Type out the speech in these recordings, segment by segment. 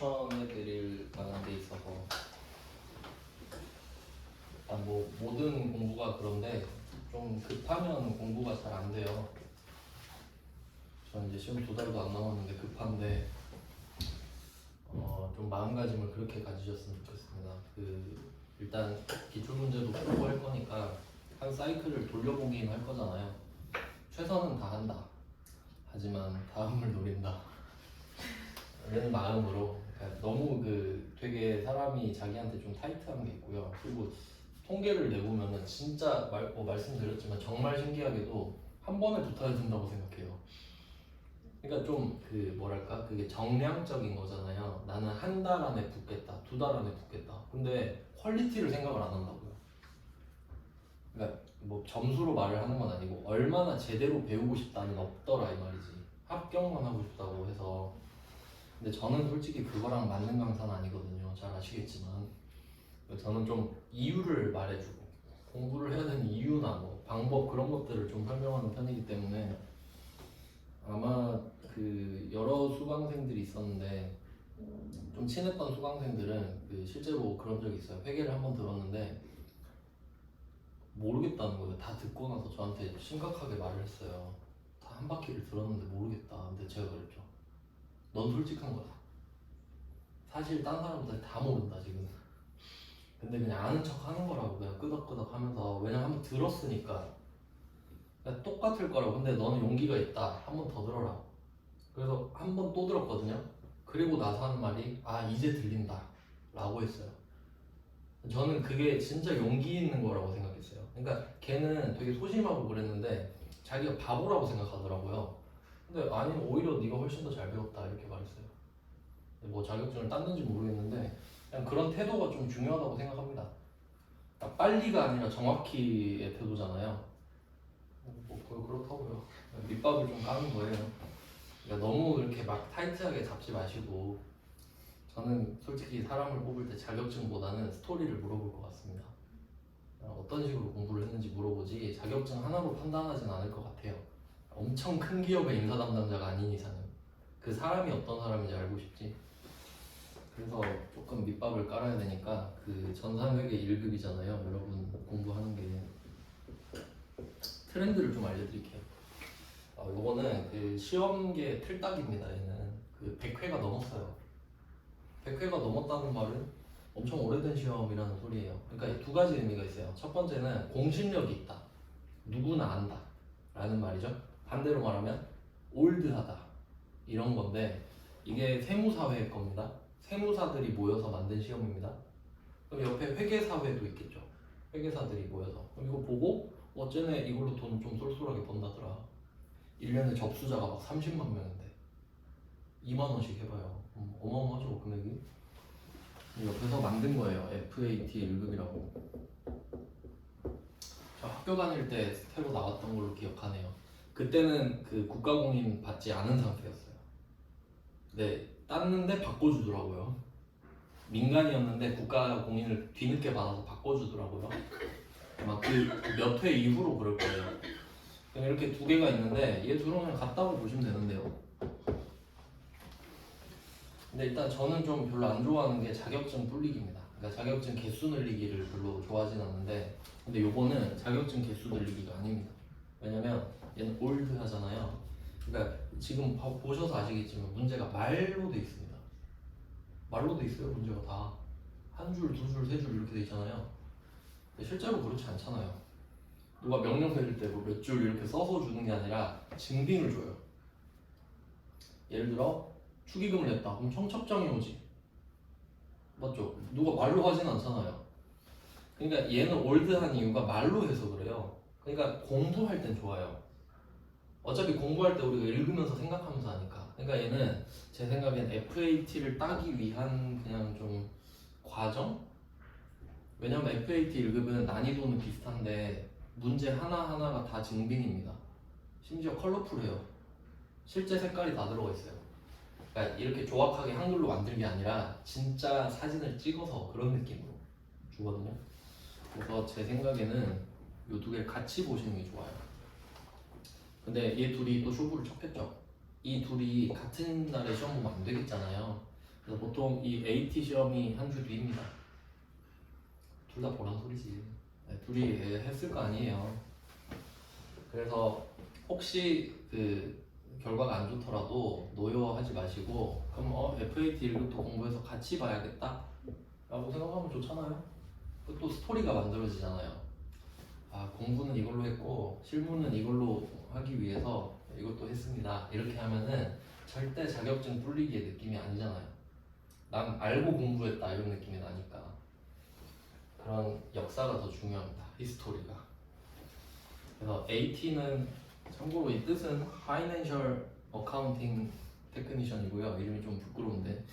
추천해드릴 만한 게 있어서 일단 뭐 모든 공부가 그런데 좀 급하면 공부가 잘 안 돼요. 전 이제 시험 2달도 안 남았는데 급한데 좀 마음가짐을 그렇게 가지셨으면 좋겠습니다. 일단 기출 문제도 풀고 할 거니까 한 사이클을 돌려보긴 할 거잖아요. 최선은 다 한다. 하지만 다음을 노린다. 이런 마음으로 너무 되게 사람이 자기한테 좀 타이트한 게 있고요. 그리고 통계를 내보면은 진짜 말씀드렸지만 정말 신기하게도 한 번에 붙어야 된다고 생각해요. 그러니까 좀 뭐랄까 그게 정량적인 거잖아요. 나는 한 달 안에 붙겠다, 2달 안에 붙겠다. 근데 퀄리티를 생각을 안 한다고요. 그러니까 뭐 점수로 말을 하는 건 아니고 얼마나 제대로 배우고 싶다는 없더라 이 말이지. 합격만 하고 싶다고 해서. 근데 저는 솔직히 그거랑 맞는 강사는 아니거든요. 잘 아시겠지만 저는 좀 이유를 말해주고 공부를 해야 되는 이유나 뭐 방법 그런 것들을 좀 설명하는 편이기 때문에 아마 여러 수강생들이 있었는데 좀 친했던 수강생들은 실제로 그런 적이 있어요. 회계를 한번 들었는데 모르겠다는 거예요. 다 듣고 나서 저한테 심각하게 말을 했어요. 다 한 바퀴를 들었는데 모르겠다. 근데 제가 그랬죠. 넌 솔직한 거다. 사실 딴 사람들 다 모른다 지금. 근데 그냥 아는 척 하는 거라고 그냥 끄덕끄덕 하면서 왜냐면 한번 들었으니까 그냥 똑같을 거라고. 근데 너는 용기가 있다. 한 번 더 들어라. 그래서 한 번 또 들었거든요. 그리고 나서 하는 말이 이제 들린다 라고 했어요. 저는 그게 진짜 용기 있는 거라고 생각했어요. 그러니까 걔는 되게 소심하고 그랬는데 자기가 바보라고 생각하더라고요. 근데 아니 오히려 네가 훨씬 더 잘 배웠다 이렇게 말했어요. 뭐 자격증을 땄는지 모르겠는데 그냥 그런 태도가 좀 중요하다고 생각합니다. 빨리가 아니라 정확히의 태도잖아요. 그렇다고요. 밑밥을 좀 까는 거예요. 그러니까 너무 그렇게 막 타이트하게 잡지 마시고 저는 솔직히 사람을 뽑을 때 자격증보다는 스토리를 물어볼 것 같습니다. 어떤 식으로 공부를 했는지 물어보지 자격증 하나로 판단하진 않을 것 같아요. 엄청 큰 기업의 인사 담당자가 아닌 이상은 그 사람이 어떤 사람인지 알고 싶지. 그래서 조금 밑밥을 깔아야 되니까 전산회계 1급이잖아요. 여러분 공부하는 게 트렌드를 좀 알려드릴게요. 요거는 시험계 틀딱입니다. 얘는 100회가 넘었어요. 100회가 넘었다는 말은 엄청 오래된 시험이라는 소리예요. 그러니까 두 가지 의미가 있어요. 첫 번째는 공신력이 있다. 누구나 안다 라는 말이죠. 반대로 말하면 올드하다 이런 건데 이게 세무사회 겁니다. 세무사들이 모여서 만든 시험입니다. 그럼 옆에 회계사회도 있겠죠. 회계사들이 모여서 그럼 이거 보고 쟤네 이걸로 돈 좀 쏠쏠하게 번다더라. 1년에 접수자가 막 30만 명인데 2만 원씩 해봐요. 어마어마하죠 금액이. 옆에서 만든 거예요. FAT 1급이라고. 저 학교 다닐 때 새로 나왔던 걸로 기억하네요. 그때는 국가공인 받지 않은 상태였어요. 네, 땄는데 바꿔주더라고요. 민간이었는데 국가공인을 뒤늦게 받아서 바꿔주더라고요. 아마 몇 회 이후로 그럴 거예요. 그냥 이렇게 두 개가 있는데 얘 둘은 그냥 같다고 보시면 되는데요. 근데 일단 저는 좀 별로 안 좋아하는 게 자격증 불리기입니다. 그러니까 자격증 개수 늘리기를 별로 좋아하진 않는데 근데 요거는 자격증 개수 늘리기가 아닙니다. 왜냐면 얘는 올드 하잖아요. 그러니까 지금 보셔서 아시겠지만 문제가 말로 돼 있습니다. 말로 돼 있어요. 문제가 다 한 줄, 두 줄, 세 줄 이렇게 돼 있잖아요. 근데 실제로 그렇지 않잖아요. 누가 명령 내릴 때 뭐 몇 줄 이렇게 써서 주는 게 아니라 증빙을 줘요. 예를 들어 축의금을 냈다. 그럼 청첩장이 오지. 맞죠? 누가 말로 하진 않잖아요. 그러니까 얘는 올드한 이유가 말로 해서 그래요. 그러니까 공부할 땐 좋아요. 어차피 공부할 때 우리가 읽으면서 생각하면서 하니까. 그러니까 얘는 제 생각엔 FAT를 따기 위한 그냥 좀 과정? 왜냐면 FAT 1급은 난이도는 비슷한데 문제 하나하나가 다 증빙입니다. 심지어 컬러풀해요. 실제 색깔이 다 들어가 있어요. 그러니까 이렇게 조악하게 한글로 만든 게 아니라 진짜 사진을 찍어서 그런 느낌으로 주거든요. 그래서 제 생각에는 이 두 개를 같이 보시는 게 좋아요. 근데 얘 둘이 또 쇼부를 쳤겠죠. 이 둘이 같은 날에 시험 보면 안 되겠잖아요. 그래서 보통 이 AT 시험이 한 주 뒤입니다. 둘 다 보란 소리지. 네, 둘이 했을 거 아니에요. 그래서 혹시 그 결과가 안 좋더라도 노여하지 마시고 그럼 FAT 1급도 공부해서 같이 봐야겠다 라고 생각하면 좋잖아요. 또 스토리가 만들어지잖아요. 아, 공부는 이걸로 했고 실무는 이걸로 하기 위해서 이것도 했습니다. 이렇게 하면은 절대 자격증 뿔리기의 느낌이 아니잖아요. 난 알고 공부했다 이런 느낌이 나니까. 그런 역사가 더 중요합니다. 히스토리가. 그래서 AT는 참고로 이 뜻은 Financial Accounting Technician이고요. 이름이 좀 부끄러운데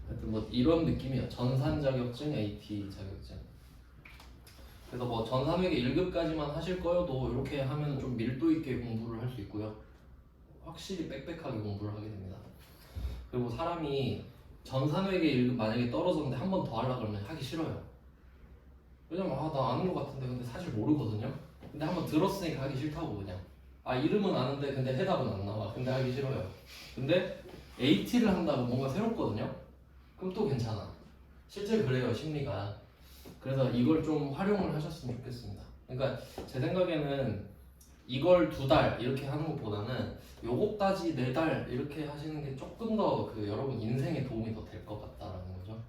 하여튼 뭐 이런 느낌이에요. 전산 자격증, AT 자격증. 그래서 뭐 전산회계 1급까지만 하실 거여도 이렇게 하면 좀 밀도 있게 공부를 할 수 있고요. 확실히 빽빽하게 공부를 하게 됩니다. 그리고 사람이 전산회계 1급 만약에 떨어졌는데 한 번 더 하려고 그러면 하기 싫어요. 왜냐면 나 아는 것 같은데 근데 사실 모르거든요. 근데 한번 들었으니까 하기 싫다고 그냥. 이름은 아는데 근데 해답은 안 나와. 근데 하기 싫어요. 근데 AT를 한다고 뭔가 새롭거든요. 그럼 또 괜찮아. 실제 그래요, 심리가. 그래서 이걸 좀 활용을 하셨으면 좋겠습니다. 그러니까 제 생각에는 이걸 2달 이렇게 하는 것보다는 요거까지 4달 이렇게 하시는 게 조금 더 그 여러분 인생에 도움이 더 될 것 같다라는 거죠.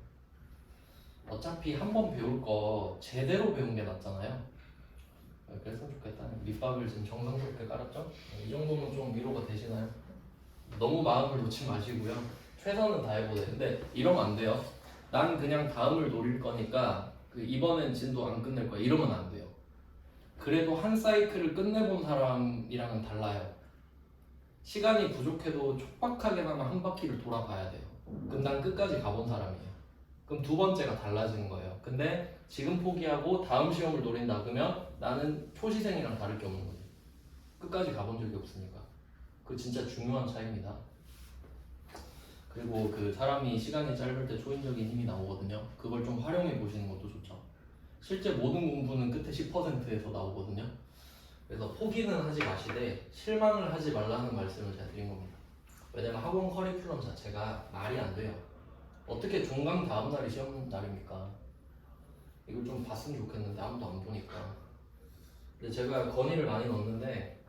어차피 한 번 배울 거 제대로 배운 게 낫잖아요. 그랬으면 좋겠다. 밑밥을 지금 정성스럽게 깔았죠? 이 정도면 좀 위로가 되시나요? 너무 마음을 놓지 마시고요. 최선은 다해보세요. 근데 이러면 안 돼요. 난 그냥 다음을 노릴 거니까 이번엔 진도 안 끝낼 거야. 이러면 안 돼요. 그래도 한 사이클을 끝내본 사람이랑은 달라요. 시간이 부족해도 촉박하게나마 한 바퀴를 돌아봐야 돼요. 그럼 난 끝까지 가본 사람이에요. 그럼 두 번째가 달라지는 거예요. 근데 지금 포기하고 다음 시험을 노린다 그러면 나는 초시생이랑 다를 게 없는 거지. 끝까지 가본 적이 없으니까. 그 진짜 중요한 차이입니다. 그리고 그 사람이 시간이 짧을 때 초인적인 힘이 나오거든요. 그걸 좀 활용해 보시는 것도 좋죠. 실제 모든 공부는 끝에 10%에서 나오거든요. 그래서 포기는 하지 마시되 실망을 하지 말라는 말씀을 제가 드린 겁니다. 왜냐면 학원 커리큘럼 자체가 말이 안 돼요. 어떻게 종강 다음 날이 시험 날입니까? 이걸 좀 봤으면 좋겠는데 아무도 안 보니까. 근데 제가 건의를 많이 넣었는데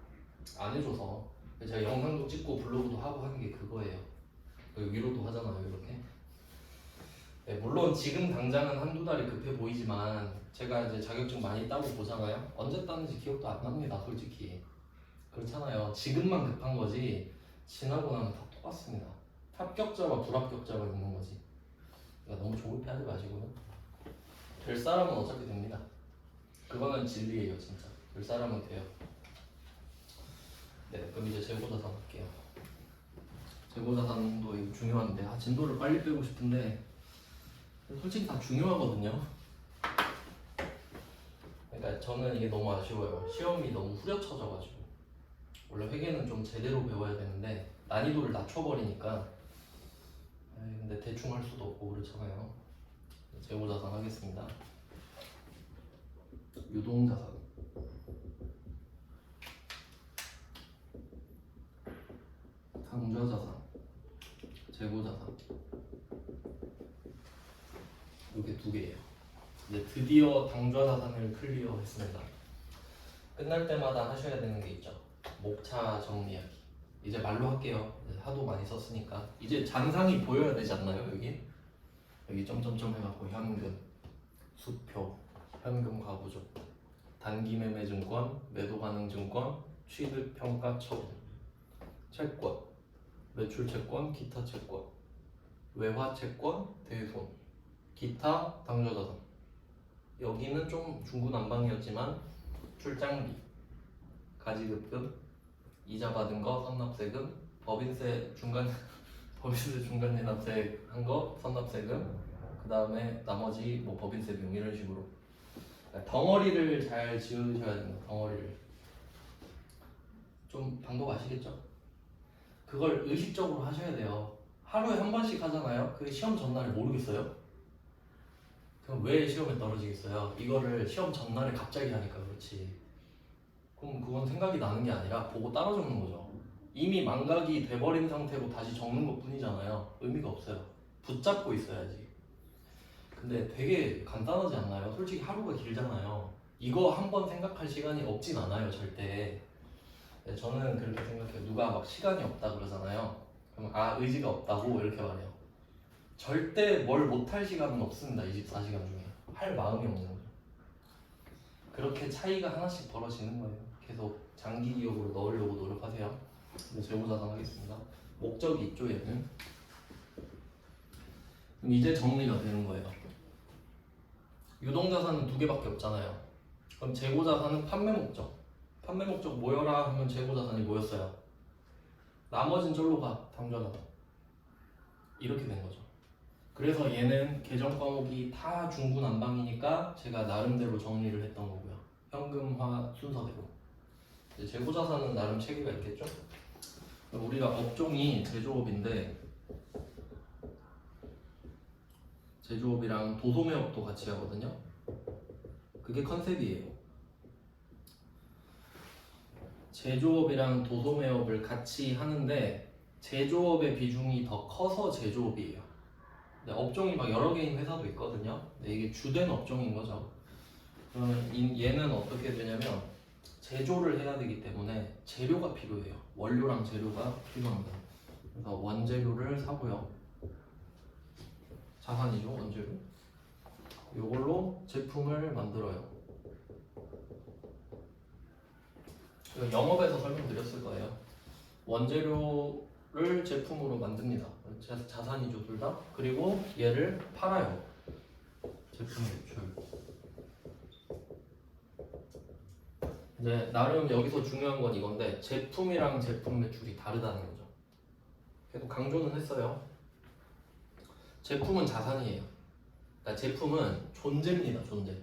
안 해줘서 제가 영상도 찍고 블로그도 하고 하는 게 그거예요. 위로도 하잖아요, 이렇게. 네, 물론 지금 당장은 한두 달이 급해 보이지만 제가 이제 자격증 많이 따고 보잖아요. 언제 땄는지 기억도 안 납니다, 솔직히. 그렇잖아요. 지금만 급한 거지 지나고 나면 다 똑같습니다. 합격자와 불합격자가 있는 거지. 그러니까 너무 조급해하지 마시고요. 될 사람은 어차피 됩니다. 그거는 진리예요, 진짜. 될 사람은 돼요. 네, 그럼 이제 재고자산 할게요. 재고자산도 이거 중요한데 진도를 빨리 빼고 싶은데 솔직히 다 중요하거든요. 그러니까 저는 이게 너무 아쉬워요. 시험이 너무 후려쳐져가지고 원래 회계는 좀 제대로 배워야 되는데 난이도를 낮춰버리니까 근데 대충 할 수도 없고 그렇잖아요. 재고자산 하겠습니다. 유동자산, 당좌자산, 재고자산 이게 2개예요. 이제 드디어 당좌자산을 클리어했습니다. 끝날 때마다 하셔야 되는 게 있죠. 목차 정리하기. 이제 말로 할게요. 하도 많이 썼으니까 이제 잔상이 보여야 되지 않나요? 여기 점점점 해갖고 현금, 수표, 현금 과부조, 단기매매증권, 매도가능증권, 취득평가처분, 채권, 매출채권, 기타채권, 외화채권, 대손, 기타 당좌자산. 여기는 좀 중구난방이었지만 출장비, 가지급금, 이자 받은 거 선납세금, 법인세 중간 납세 한 거 선납세금, 그 다음에 나머지 뭐 법인세 비용 이런 식으로 덩어리를 잘 지으셔야 됩니다. 덩어리를 좀 방법 아시겠죠? 그걸 의식적으로 하셔야 돼요. 하루에 한 번씩 하잖아요. 그 시험 전날에 모르겠어요? 그럼 왜 시험에 떨어지겠어요? 이거를 시험 전날에 갑자기 하니까 그렇지. 그럼 그건 생각이 나는 게 아니라 보고 따라 적는 거죠. 이미 망각이 돼버린 상태로 다시 적는 것 뿐이잖아요. 의미가 없어요. 붙잡고 있어야지. 근데 되게 간단하지 않나요? 솔직히 하루가 길잖아요. 이거 한 번 생각할 시간이 없진 않아요, 절대. 네, 저는 그렇게 생각해요. 누가 막 시간이 없다 그러잖아요. 그럼 의지가 없다고 이렇게 말해요. 절대 뭘 못할 시간은 없습니다. 24시간 중에 할 마음이 없는 거죠. 그렇게 차이가 하나씩 벌어지는 거예요. 계속 장기 기억으로 넣으려고 노력하세요. 재고자산 하겠습니다. 목적이 있죠, 얘는. 그럼 이제 정리가 되는 거예요. 유동자산은 두 개밖에 없잖아요. 그럼 재고자산은 판매 목적. 판매 목적 모여라 하면 재고자산이 모였어요. 나머진 절로 가, 당좌자산. 이렇게 된 거죠. 그래서 얘는 계정 과목이 다 중구난방이니까 제가 나름대로 정리를 했던 거고요. 현금화 순서대로. 재고자산은 나름 체계가 있겠죠? 우리가 업종이 제조업인데 제조업이랑 도소매업도 같이 하거든요. 그게 컨셉이에요. 제조업이랑 도소매업을 같이 하는데 제조업의 비중이 더 커서 제조업이에요. 근데 업종이 막 여러 개인 회사도 있거든요. 근데 이게 주된 업종인 거죠. 그러면 얘는 어떻게 되냐면 제조를 해야 되기 때문에 재료가 필요해요. 원료랑 재료가 필요합니다. 그래서 원재료를 사고요. 자산이죠, 원재료. 이걸로 제품을 만들어요. 영업에서 설명드렸을 거예요. 원재료를 제품으로 만듭니다. 자산이죠, 둘 다. 그리고 얘를 팔아요. 제품 매출. 이제 나름 여기서 중요한 건 이건데 제품이랑 제품 매출이 다르다는 거죠. 계속 강조는 했어요. 제품은 자산이에요. 그러니까 제품은 존재입니다, 존재.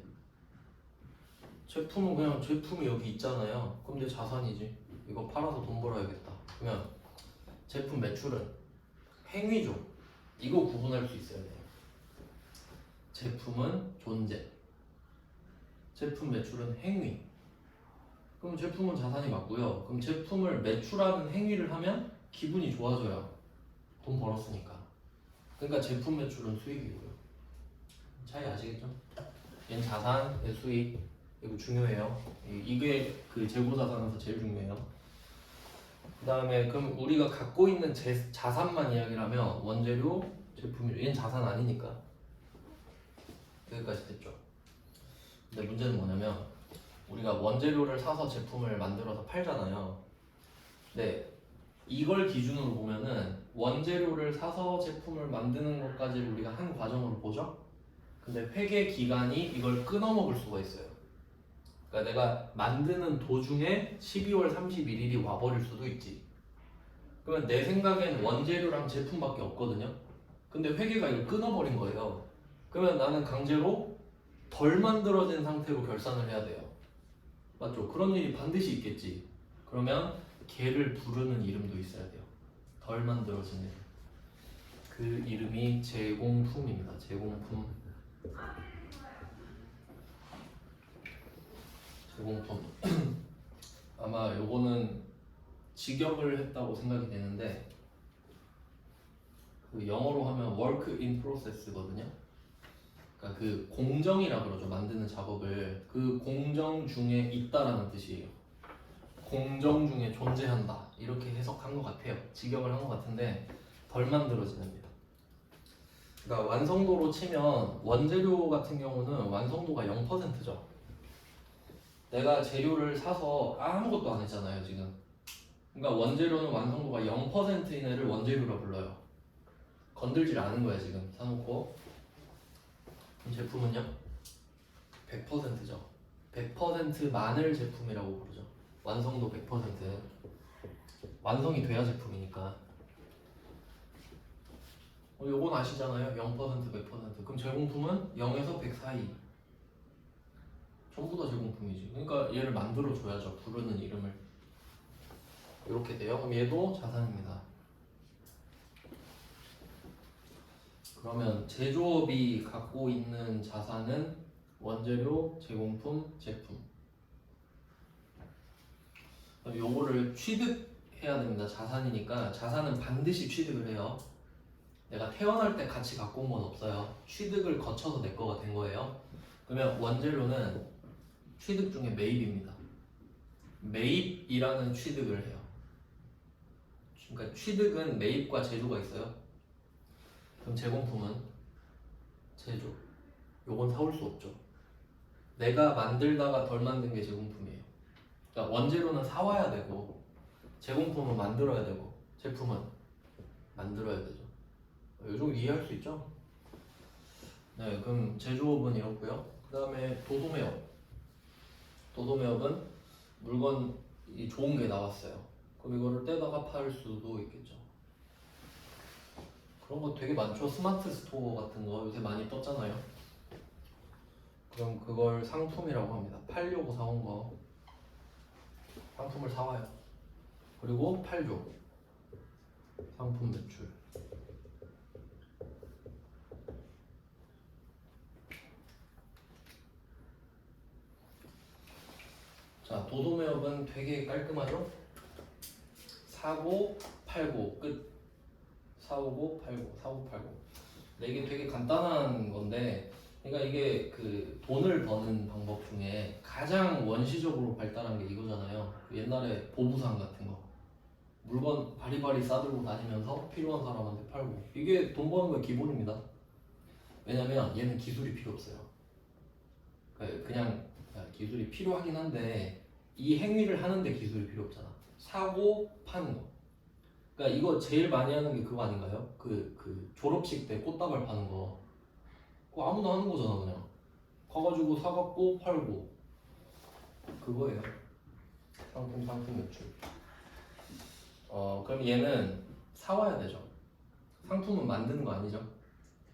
제품은 그냥 제품이 여기 있잖아요. 그럼 내 자산이지. 이거 팔아서 돈 벌어야겠다. 그러면 제품 매출은 행위죠. 이거 구분할 수 있어야 돼요. 제품은 존재. 제품 매출은 행위. 그럼 제품은 자산이 맞고요. 그럼 제품을 매출하는 행위를 하면 기분이 좋아져요. 돈 벌었으니까. 그러니까 제품 매출은 수익이고요. 차이 아시겠죠? 얘는 자산, 얘 수익. 이거 중요해요. 이게 그 재고자산에서 제일 중요해요. 그 다음에 그럼 우리가 갖고 있는 자산만 이야기를 하면 원재료, 제품이 얘는 자산 아니니까 여기까지 됐죠. 근데 문제는 뭐냐면 우리가 원재료를 사서 제품을 만들어서 팔잖아요. 근데 이걸 기준으로 보면은 원재료를 사서 제품을 만드는 것까지 우리가 한 과정으로 보죠. 근데 회계 기간이 이걸 끊어먹을 수가 있어요. 그러니까 내가 만드는 도중에 12월 31일이 와버릴 수도 있지. 그러면 내 생각엔 원재료랑 제품밖에 없거든요. 근데 회계가 이걸 끊어버린 거예요. 그러면 나는 강제로 덜 만들어진 상태로 결산을 해야 돼요. 맞죠? 그런 일이 반드시 있겠지. 그러면 걔를 부르는 이름도 있어야 돼요. 덜 만들어진 일. 그 이름이 제공품입니다. 제공품. 제공품. 아마 요거는 직역을 했다고 생각이 되는데 그 영어로 하면 work in process거든요. 그러니까 그 공정이라 그러죠. 만드는 작업을 그 공정 중에 있다라는 뜻이에요. 공정 중에 존재한다 이렇게 해석한 것 같아요. 직역을 한 것 같은데 덜 만들어지답니다. 그러니까 완성도로 치면 원재료 같은 경우는 완성도가 0%죠. 내가 재료를 사서 아무것도 안 했잖아요 지금. 그러니까 원재료는 완성도가 0% 이내를 원재료라 불러요. 건들질 않은 거야 지금 사놓고. 그럼 제품은요? 100%죠. 100%만을 제품이라고 부르죠. 완성도 100%. 완성이 돼야 제품이니까. 요건 아시잖아요. 0%, 100%. 그럼 제공품은 0에서 100 사이. 전부 다 제공품이지. 그러니까 얘를 만들어줘야죠. 부르는 이름을. 이렇게 돼요. 그럼 얘도 자산입니다. 그러면 제조업이 갖고 있는 자산은 원재료, 제공품, 제품. 요거를 취득해야 됩니다. 자산이니까 자산은 반드시 취득을 해요. 내가 태어날 때 같이 갖고 온 건 없어요. 취득을 거쳐서 내 거가 된 거예요. 그러면 원재료는 취득 중에 매입입니다. 매입이라는 취득을 해요. 그러니까 취득은 매입과 제조가 있어요. 그럼 제공품은 제조. 요건 사올 수 없죠. 내가 만들다가 덜 만든 게 제공품이에요. 그러니까 원재료는 사와야 되고 제공품은 만들어야 되고 제품은 만들어야 되죠. 요 정도 이해할 수 있죠? 네, 그럼 제조업은 이렇고요. 그 다음에 도소매업. 도소매업은 물건이 좋은 게 나왔어요. 그럼 이거를 떼다가 팔 수도 있겠죠. 그런 거 되게 많죠. 스마트 스토어 같은 거 요새 많이 떴잖아요. 그럼 그걸 상품이라고 합니다. 팔려고 사온 거 상품을 사와요. 그리고 팔죠. 상품 매출. 자, 도소매업은 되게 깔끔하죠? 사고, 팔고, 끝. 사오고, 팔고, 사고, 팔고. 근데 이게 되게 간단한 건데, 그러니까 이게 그 돈을 버는 방법 중에 가장 원시적으로 발달한 게 이거잖아요. 그 옛날에 보부상 같은 거. 물건 바리바리 싸들고 다니면서 필요한 사람한테 팔고. 이게 돈 버는 거의 기본입니다. 왜냐면 얘는 기술이 필요 없어요. 그냥 기술이 필요하긴 한데 이 행위를 하는데 기술이 필요 없잖아. 사고 파는 거. 그러니까 이거 제일 많이 하는 게 그거 아닌가요? 그 졸업식 때 꽃다발 파는 거. 그거 아무나 하는 거잖아 그냥. 가가지고 사갖고 팔고. 그거예요. 상품 매출. 그럼 얘는 사와야 되죠. 상품은 만드는 거 아니죠.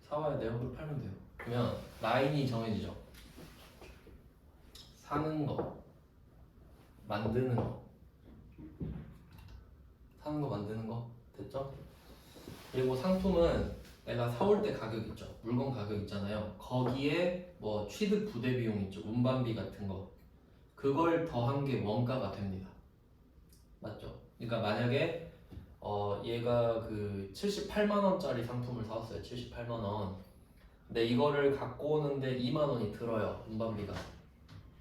사와야 돼요. 그럼 팔면 돼요. 그러면 라인이 정해지죠. 사는 거, 만드는 거, 사는 거, 만드는 거 됐죠? 그리고 상품은 내가 사올 때 가격 있죠. 물건 가격 있잖아요. 거기에 뭐 취득 부대 비용 있죠. 운반비 같은 거. 그걸 더한 게 원가가 됩니다. 맞죠? 그러니까 만약에 얘가 그 78만 원짜리 상품을 사왔어요. 78만 원. 근데 이거를 갖고 오는데 2만 원이 들어요. 운반비가.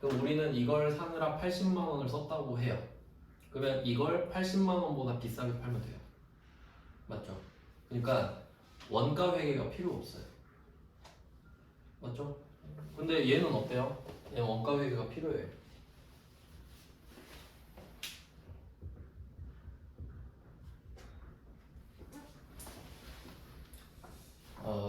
그럼 우리는 이걸 사느라 80만 원을 썼다고 해요. 그러면 이걸 80만 원보다 비싸게 팔면 돼요. 맞죠? 그러니까 원가 회계가 필요 없어요. 맞죠? 근데 얘는 어때요? 얘는 원가 회계가 필요해요.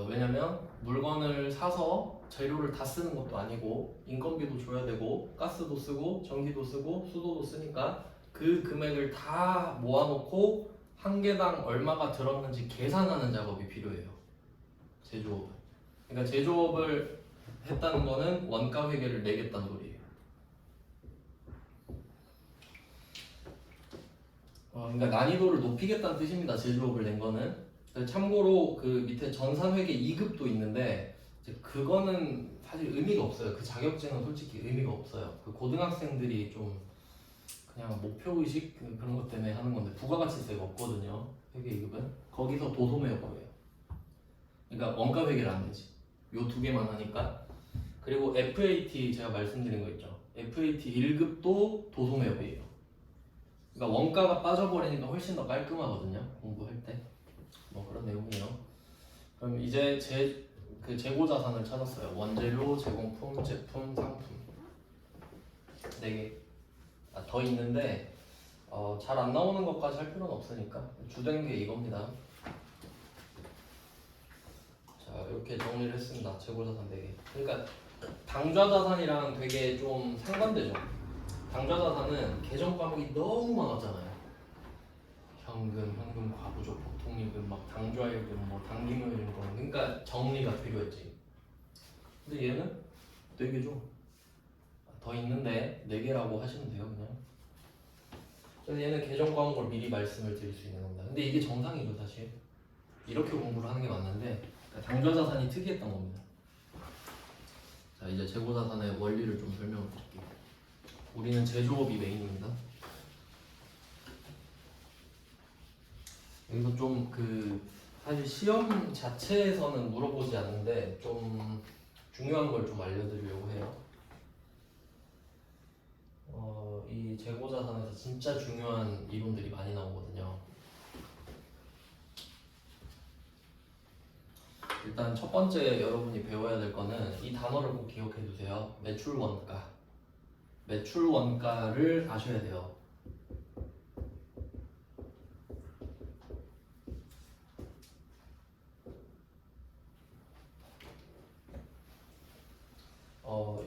왜냐면 물건을 사서 재료를 다 쓰는 것도 아니고 인건비도 줘야 되고 가스도 쓰고 전기도 쓰고 수도도 쓰니까 그 금액을 다 모아놓고 한 개당 얼마가 들었는지 계산하는 작업이 필요해요. 제조업은. 그러니까 제조업을 했다는 거는 원가 회계를 내겠다는 소리예요. 그러니까 난이도를 높이겠다는 뜻입니다. 제조업을 낸 거는. 참고로 그 밑에 전산회계 2급도 있는데 이제 그거는 사실 의미가 없어요. 그 자격증은 솔직히 의미가 없어요. 그 고등학생들이 좀 그냥 목표의식 그런 것 때문에 하는 건데 부가가치세가 없거든요. 회계 2급은 거기서 도소매업이에요. 그러니까 원가 회계를 안 내지. 요 두 개만 하니까. 그리고 FAT 제가 말씀드린 거 있죠. FAT 1급도 도소매업이에요. 그러니까 원가가 빠져버리니까 훨씬 더 깔끔하거든요. 공부할 때. 뭐 그런 내용이에요. 그럼 이제 그 재고 자산을 찾았어요. 원재료, 제공품, 제품, 상품 4개. 더 있는데 잘 안 나오는 것까지 할 필요는 없으니까 주된 게 이겁니다. 자, 이렇게 정리를 했습니다. 재고 자산 4개. 그러니까 당좌 자산이랑 되게 좀 상반되죠. 당좌 자산은 계정 과목이 너무 많았잖아요. 현금, 과부족, 보통임금, 막 당좌일금, 뭐 당기물임금, 그러니까 정리가 필요했지. 근데 얘는 4개죠. 더 있는데 4개라고 하시면 돼요, 그냥. 그래서 얘는 계정 과목을 미리 말씀을 드릴 수 있는 겁니다. 근데 이게 정상이죠, 사실. 이렇게 공부를 하는 게 맞는데 그러니까 당좌 자산이 특이했던 겁니다. 자, 이제 재고 자산의 원리를 좀 설명을 드릴게요. 우리는 제조업이 메인입니다. 여기서 좀 사실 시험 자체에서는 물어보지 않는데 좀 중요한 걸 좀 알려드리려고 해요. 이 재고자산에서 진짜 중요한 이론들이 많이 나오거든요. 일단 첫 번째 여러분이 배워야 될 거는 이 단어를 꼭 기억해 두세요. 매출 원가. 매출 원가를 아셔야 돼요.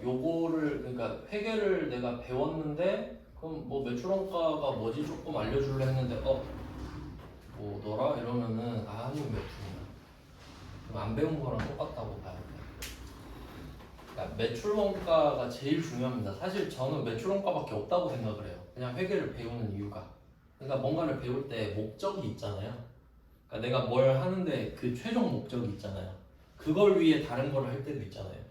요거를 그러니까 회계를 내가 배웠는데 그럼 뭐 매출 원가가 뭐지 조금 알려줄래 했는데 뭐더라 이러면은 아니면 매출이야. 그럼 안 배운 거랑 똑같다고 봐야 돼. 그러니까 매출 원가가 제일 중요합니다. 사실 저는 매출 원가밖에 없다고 생각을 해요. 그냥 회계를 배우는 이유가. 그러니까 뭔가를 배울 때 목적이 있잖아요. 그러니까 내가 뭘 하는데 그 최종 목적이 있잖아요. 그걸 위해 다른 걸 할 때도 있잖아요.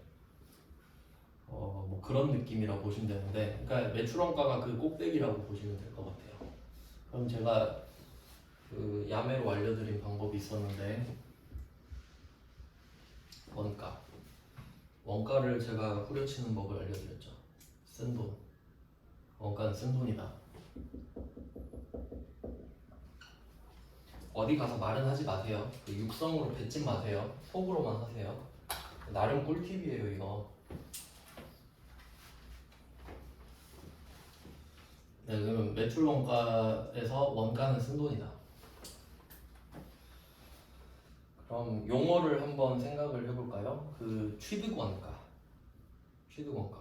뭐 그런 느낌이라고 보시면 되는데, 그러니까 매출 원가가 그 꼭대기라고 보시면 될 것 같아요. 그럼 제가 그 야매로 알려드린 방법이 있었는데, 원가를 제가 후려치는 법을 알려드렸죠. 쓴 돈. 원가는 쓴 돈이다. 어디 가서 말은 하지 마세요. 그 육성으로 뱉지 마세요. 속으로만 하세요. 나름 꿀팁이에요 이거. 네, 그럼 매출 원가에서 원가는 쓴 돈이다. 그럼 용어를 한번 생각을 해볼까요? 그 취득 원가. 취득 원가.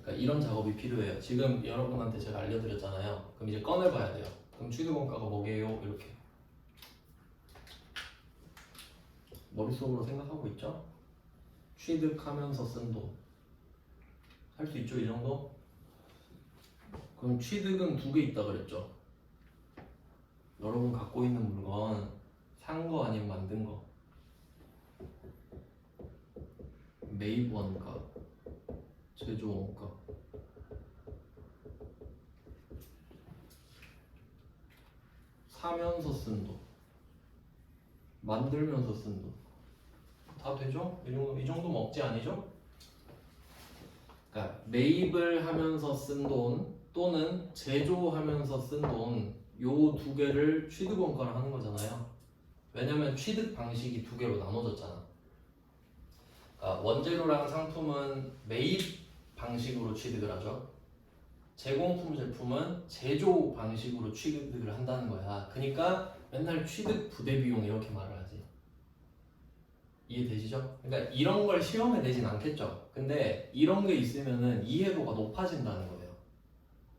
그러니까 이런 작업이 필요해요. 지금 여러분한테 제가 알려드렸잖아요. 그럼 이제 꺼내봐야 돼요. 그럼 취득 원가가 뭐게요? 이렇게 머릿속으로 생각하고 있죠? 취득하면서 쓴 돈. 할 수 있죠, 이 정도? 그럼 취득은 두 개 있다 그랬죠? 여러분 갖고 있는 물건 산 거 아니면 만든 거. 매입 원가, 제조 원가. 사면서 쓴 돈, 만들면서 쓴 돈. 다 되죠? 이 정도면 억지 아니죠? 그러니까 매입을 하면서 쓴 돈 또는 제조하면서 쓴 돈, 요 두 개를 취득 원가를 하는 거잖아요. 왜냐면 취득 방식이 두 개로 나눠졌잖아. 그러니까 원재료랑 상품은 매입 방식으로 취득을 하죠. 제공품 제품은 제조 방식으로 취득을 한다는 거야. 그러니까 맨날 취득 부대 비용 이렇게 말을 하지. 이해되시죠? 그러니까 이런 걸 시험에 내진 않겠죠. 근데 이런 게 있으면은 이해도가 높아진다는 거예요.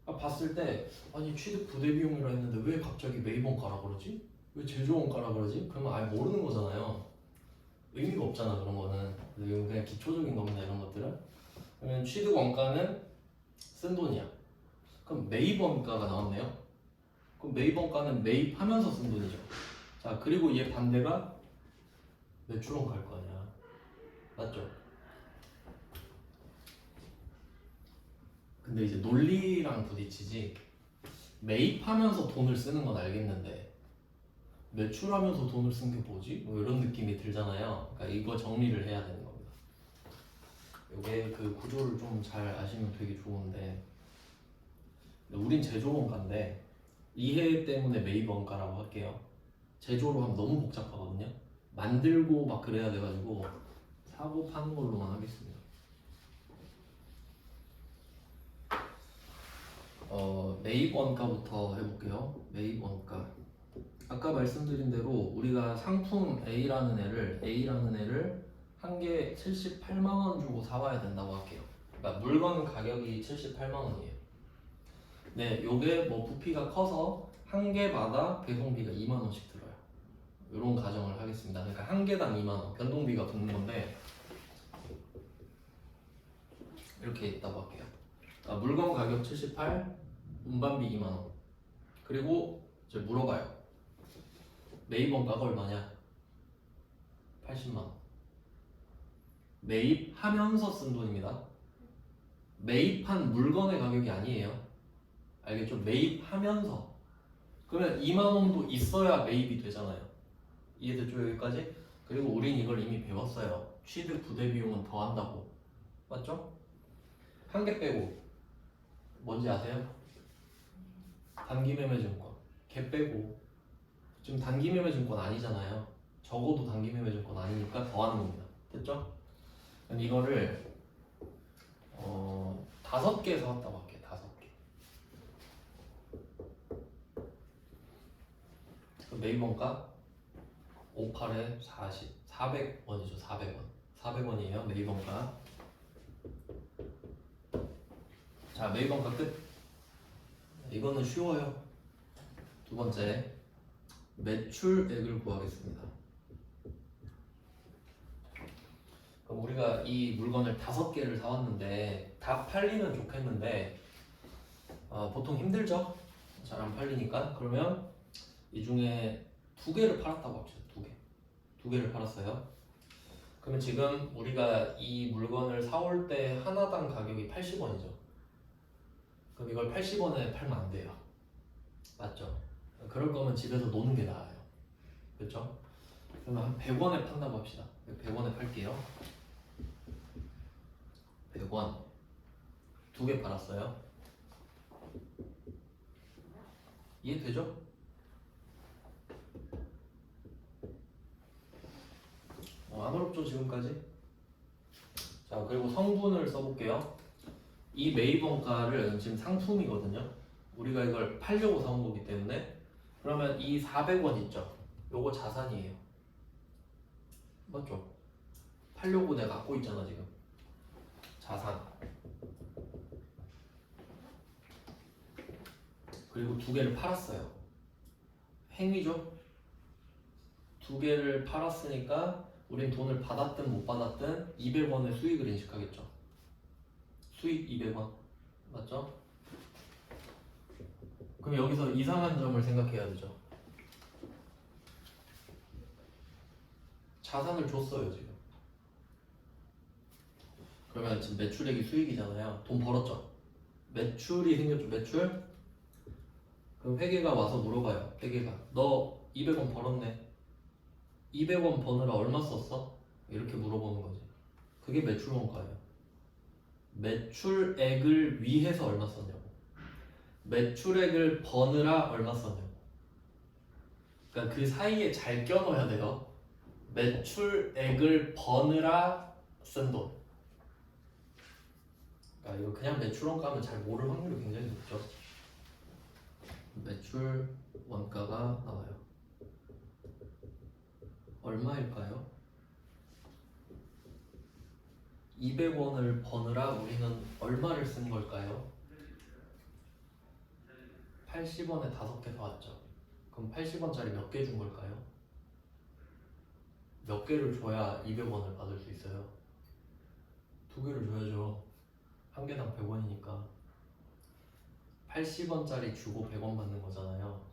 그러니까 봤을 때 아니 취득 부대 비용이라 했는데 왜 갑자기 매입 원가라 그러지? 왜 제조 원가라 그러지? 그러면 아예 모르는 거잖아요. 의미가 없잖아 그런 거는. 이건 그냥 기초적인 겁니다 이런 것들은. 그러면 취득 원가는 쓴 돈이야. 그럼 매입 원가가 나왔네요. 그럼 매입 원가는 매입하면서 쓴 돈이죠. 자 그리고 얘 반대가 매출 원가일 거 아니야. 맞죠? 근데 이제 논리랑 부딪히지. 매입하면서 돈을 쓰는 건 알겠는데 매출하면서 돈을 쓴 게 뭐지? 뭐 이런 느낌이 들잖아요. 그러니까 이거 정리를 해야 되는 겁니다. 이게 그 구조를 좀 잘 아시면 되게 좋은데 우린 제조 원가인데 이해 때문에 매입 원가라고 할게요. 제조로 하면 너무 복잡하거든요. 만들고 막 그래야 돼가지고 사고 파는 걸로만 하겠습니다. 매입 원가부터 해볼게요. 매입 원가. 아까 말씀드린 대로 우리가 상품 A라는 애를 한 개 78만 원 주고 사와야 된다고 할게요. 그러니까 물건 가격이 78만 원이에요. 네, 요게 뭐 부피가 커서 한 개마다 배송비가 2만 원씩 들어요. 이런 가정을 하겠습니다. 그러니까 한 개당 2만 원 변동비가 붙는 건데 이렇게 있다고 할게요. 그러니까 물건 가격 78, 운반비 2만 원. 그리고 이제 물어봐요. 매입 원가가 얼마냐? 80만 원. 매입하면서 쓴 돈입니다. 매입한 물건의 가격이 아니에요. 알겠죠? 매입하면서. 그러면 2만 원도 있어야 매입이 되잖아요. 이해됐죠 여기까지? 그리고 우린 이걸 이미 배웠어요. 취득 부대 비용은 더한다고. 맞죠? 한 개 빼고 뭔지 아세요? 단기매매증권 걔 빼고 지금 단기매매증권 아니잖아요. 적어도 단기매매증권 아니니까 더하는 겁니다. 됐죠? 그럼 이거를 5개 사왔다고 할게요. 5개. 그 매입원가 58에 40 400원이죠. 400원 400원이에요 매입원가. 자 매입원가 끝. 이거는 쉬워요. 두 번째 매출액을 구하겠습니다. 그럼 우리가 이 물건을 5개를 사왔는데 다 팔리면 좋겠는데 보통 힘들죠? 잘 안 팔리니까. 그러면 이 중에 2개를 팔았다고 합시다. 2개를 팔았어요. 그러면 지금 우리가 이 물건을 사올 때 하나당 가격이 80원이죠. 그럼 이걸 80원에 팔면 안 돼요. 맞죠? 그럴 거면 집에서 노는 게 나아요. 그렇죠? 그러면 한 100원에 판다고 합시다. 100원에 팔게요. 100원 2개 팔았어요. 이해되죠? 안 어렵죠 지금까지? 자 그리고 성분을 써볼게요. 이 매입원가를 지금 상품이거든요. 우리가 이걸 팔려고 사온 거기 때문에 그러면 이 400원 있죠? 요거 자산이에요. 맞죠? 팔려고 내가 갖고 있잖아 지금. 자산. 그리고 2개를 팔았어요. 행위죠? 2개를 팔았으니까 우린 돈을 받았든 못 받았든 200원의 수익을 인식하겠죠. 수익 200원. 맞죠? 그럼 여기서 이상한 점을 생각해야 되죠. 자산을 줬어요 지금. 그러면 지금 매출액이 수익이잖아요. 돈 벌었죠. 매출이 생겼죠. 매출. 그럼 회계가 와서 물어봐요. 회계가 너 200원 벌었네. 200원 버느라 얼마 썼어? 이렇게 물어보는 거지. 그게 매출 원가예요. 매출액을 위해서 얼마 썼냐고. 매출액을 버느라 얼마 썼냐고. 그러니까 그 사이에 잘 껴넣어야 돼요. 매출액을 버느라 쓴 돈. 그러니까 이거 그냥 매출 원가 하면 잘 모를 확률이 굉장히 높죠. 매출 원가가 나와요. 얼마일까요? 200원을 버느라 우리는 얼마를 쓴 걸까요? 80원에 5개 사왔죠. 그럼 80원짜리 몇 개 준 걸까요? 몇 개를 줘야 200원을 받을 수 있어요? 2개를 줘야죠. 한 개당 100원이니까 80원짜리 주고 100원 받는 거잖아요.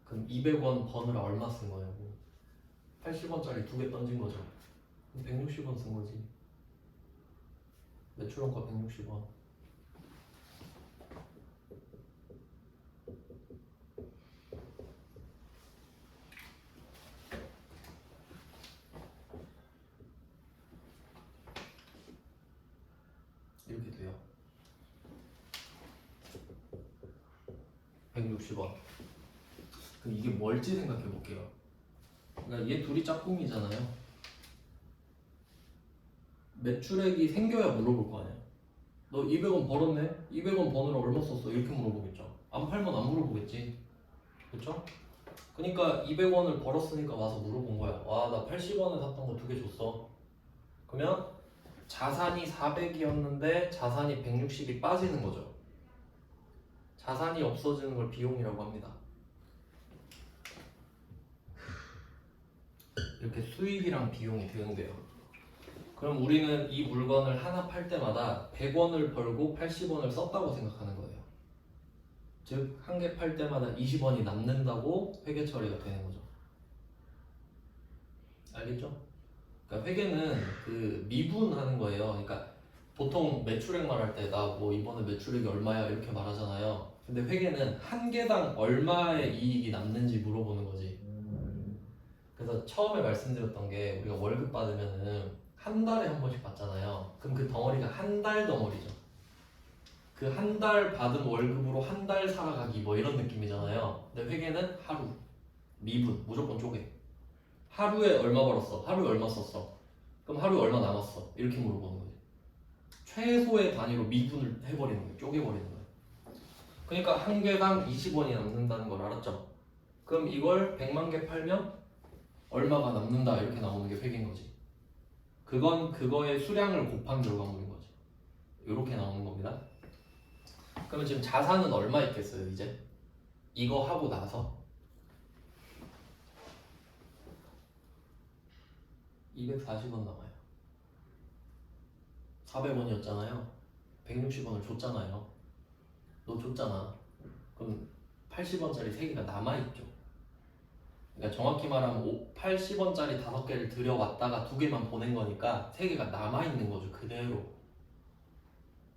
그럼 200원 버느라 얼마 쓴 거냐고. 80원짜리 2개 던진 거죠. 그럼 160원 쓴 거지. 매출원가 160원. 이렇게 돼요. 160원. 그럼 이게 뭘지 생각해 볼게요. 그러니까 얘 둘이 짝꿍이잖아요. 매출액이 생겨야 물어볼 거 아니야. 너 200원 벌었네? 200원 버느라 얼마 썼어? 이렇게 물어보겠죠. 안 팔면 안 물어보겠지. 그쵸? 그러니까 200원을 벌었으니까 와서 물어본 거야. 와, 나 80원에 샀던 거 2개 줬어. 그러면 자산이 400이었는데 자산이 160이 빠지는 거죠. 자산이 없어지는 걸 비용이라고 합니다. 이렇게 수익이랑 비용이 대응돼요. 그럼 우리는 이 물건을 하나 팔 때마다 100원을 벌고 80원을 썼다고 생각하는 거예요. 즉, 한 개 팔 때마다 20원이 남는다고 회계 처리가 되는 거죠. 알겠죠? 그러니까 회계는 그 미분하는 거예요. 그러니까 보통 매출액 말할 때 나 뭐 이번에 매출액이 얼마야 이렇게 말하잖아요. 근데 회계는 한 개당 얼마의 이익이 남는지 물어보는 거지. 그래서 처음에 말씀드렸던 게 우리가 월급 받으면은 한 달에 한 번씩 받잖아요. 그럼 그 덩어리가 한 달 덩어리죠. 그 한 달 받은 월급으로 한 달 살아가기 뭐 이런 느낌이잖아요. 근데 회계는 하루, 미분, 무조건 쪼개. 하루에 얼마 벌었어? 하루에 얼마 썼어? 그럼 하루에 얼마 남았어? 이렇게 물어보는 거지. 최소의 단위로 미분을 해버리는 거예요. 쪼개버리는 거예요. 그러니까 한 개당 20원이 남는다는 걸 알았죠? 그럼 이걸 100만 개 팔면 얼마가 남는다 이렇게 나오는 게 회계인 거지. 그건 그거의 수량을 곱한 결과물인 거지. 이렇게 나오는 겁니다. 그러면 지금 자산은 얼마 있겠어요 이제? 이거 하고 나서 240원 남아요. 400원이었잖아요. 160원을 줬잖아요. 너 줬잖아. 그럼 80원짜리 3개가 남아있죠. 그러니까 정확히 말하면 80원짜리 5개를 들여왔다가 2개만 보낸 거니까 3개가 남아있는 거죠. 그대로.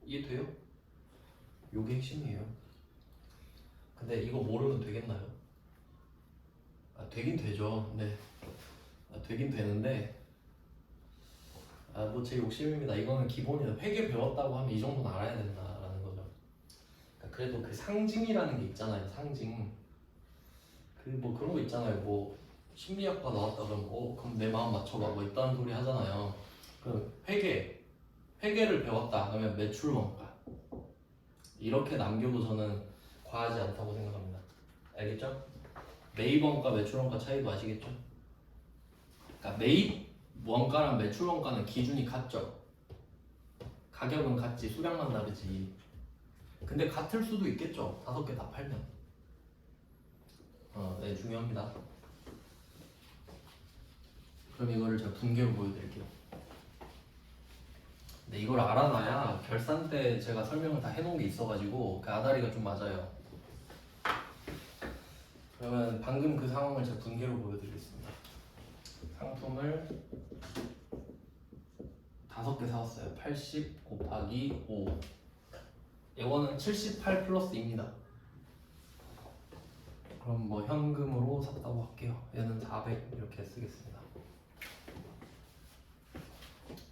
이해돼요? 요게 핵심이에요. 근데 이거 모르면 되겠나요? 되긴 되죠. 네. 되긴 되는데 뭐 제 욕심입니다. 이거는 기본이에요. 회계 배웠다고 하면 이 정도는 알아야 된다라는 거죠. 그러니까 그래도 그 상징이라는 게 있잖아요. 상징. 그 뭐 그런 거 있잖아요. 뭐 심리학과 나왔다 그러면 그럼 내 마음 맞춰봐 뭐 있다는 소리 하잖아요. 그 회계를 배웠다 그러면 매출 원가 이렇게 남겨도 저는 과하지 않다고 생각합니다. 알겠죠? 매입 원가 매출 원가 차이도 아시겠죠? 그러니까 매입 원가랑 매출 원가는 기준이 같죠. 가격은 같지 수량만 다르지. 근데 같을 수도 있겠죠. 5개 다 팔면. 네 중요합니다. 그럼 이거를 제가 분개로 보여드릴게요. 근데 이걸 알아놔야 결산 때 제가 설명을 다 해놓은 게 있어가지고 그 아다리가 좀 맞아요. 그러면 방금 그 상황을 제가 분개로 보여드리겠습니다. 상품을 5개 사왔어요. 80 곱하기 5. 이거는 78 플러스입니다. 그럼 뭐 현금으로 샀다고 할게요. 얘는 400 이렇게 쓰겠습니다.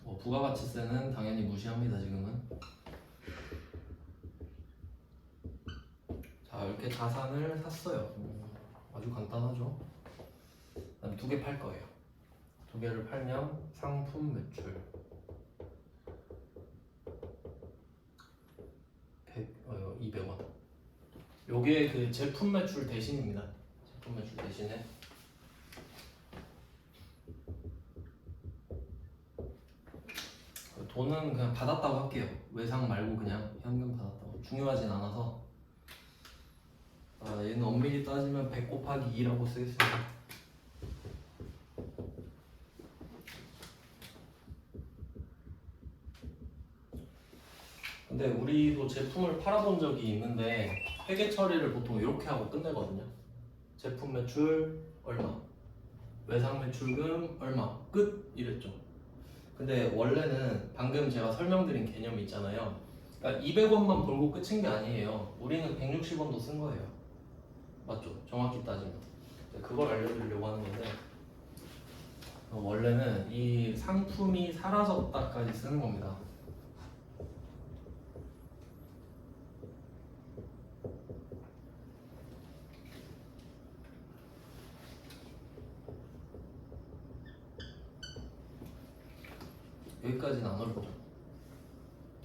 뭐 부가가치세는 당연히 무시합니다. 지금은. 자 이렇게 자산을 샀어요. 아주 간단하죠. 그다음 2개 팔 거예요. 2개를 팔면 상품 매출 200원. 요게 그 제품 매출 대신입니다. 제품 매출 대신에 돈은 그냥 받았다고 할게요. 외상 말고 그냥 현금 받았다고. 중요하진 않아서. 얘는 엄밀히 따지면 100 곱하기 2라고 쓰겠습니다. 근데 우리도 제품을 팔아본 적이 있는데 회계 처리를 보통 이렇게 하고 끝내거든요. 제품 매출 얼마, 외상 매출금 얼마, 끝 이랬죠. 근데 원래는 방금 제가 설명드린 개념이 있잖아요. 그러니까 200원만 벌고 끝인 게 아니에요. 우리는 160원도 쓴 거예요. 맞죠? 정확히 따지면. 그걸 알려드리려고 하는 건데 원래는 이 상품이 사라졌다까지 쓰는 겁니다. 여기까지는 안 어렵죠.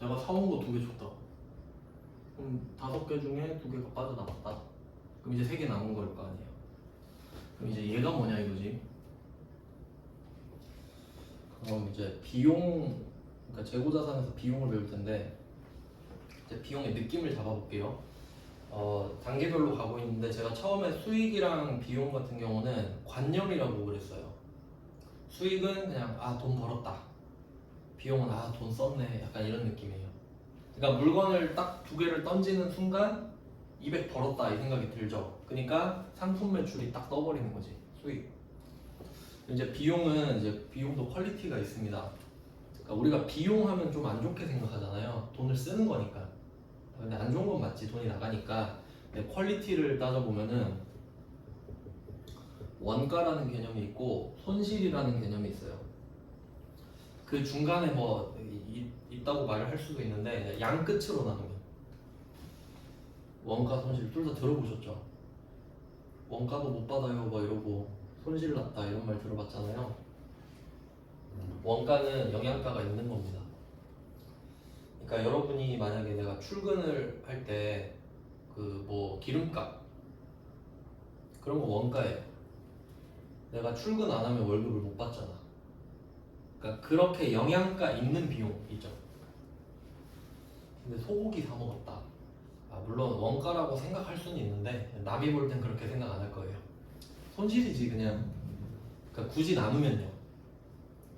내가 사온 거 2개 줬다. 그럼 5개 중에 2개가 빠져나갔다. 그럼 이제 3개 남은 걸 거 아니에요. 그럼 이제 얘가 뭐냐 이거지. 그럼 이제 비용, 그러니까 재고자산에서 비용을 배울 텐데 이제 비용의 느낌을 잡아볼게요. 단계별로 가고 있는데 제가 처음에 수익이랑 비용 같은 경우는 관념이라고 그랬어요. 수익은 그냥 돈 벌었다. 비용은 돈 썼네. 약간 이런 느낌이에요. 그러니까 물건을 딱 2개를 던지는 순간 200 벌었다 이 생각이 들죠. 그러니까 상품 매출이 딱 떠버리는 거지. 수익. 이제 비용은 이제 비용도 퀄리티가 있습니다. 그러니까 그러니까 우리가 비용하면 좀 안 좋게 생각하잖아요. 돈을 쓰는 거니까. 근데 안 좋은 건 맞지. 돈이 나가니까. 근데 퀄리티를 따져보면은 원가라는 개념이 있고 손실이라는 개념이 있어요. 그 중간에 뭐 있다고 말을 할 수도 있는데 양 끝으로 나누면 원가 손실 둘 다 들어보셨죠? 원가도 못 받아요 뭐 이러고 손실 났다 이런 말 들어봤잖아요. 원가는 영양가가 있는 겁니다. 그러니까 여러분이 만약에 내가 출근을 할 때 그 뭐 기름값 그런 거 원가예요. 내가 출근 안 하면 월급을 못 받잖아. 그러니까 그렇게 영양가 있는 비용 있죠. 근데 소고기 사 먹었다. 물론 원가라고 생각할 수는 있는데 남이 볼 땐 그렇게 생각 안 할 거예요. 손실이지 그냥. 그러니까 굳이 나누면요.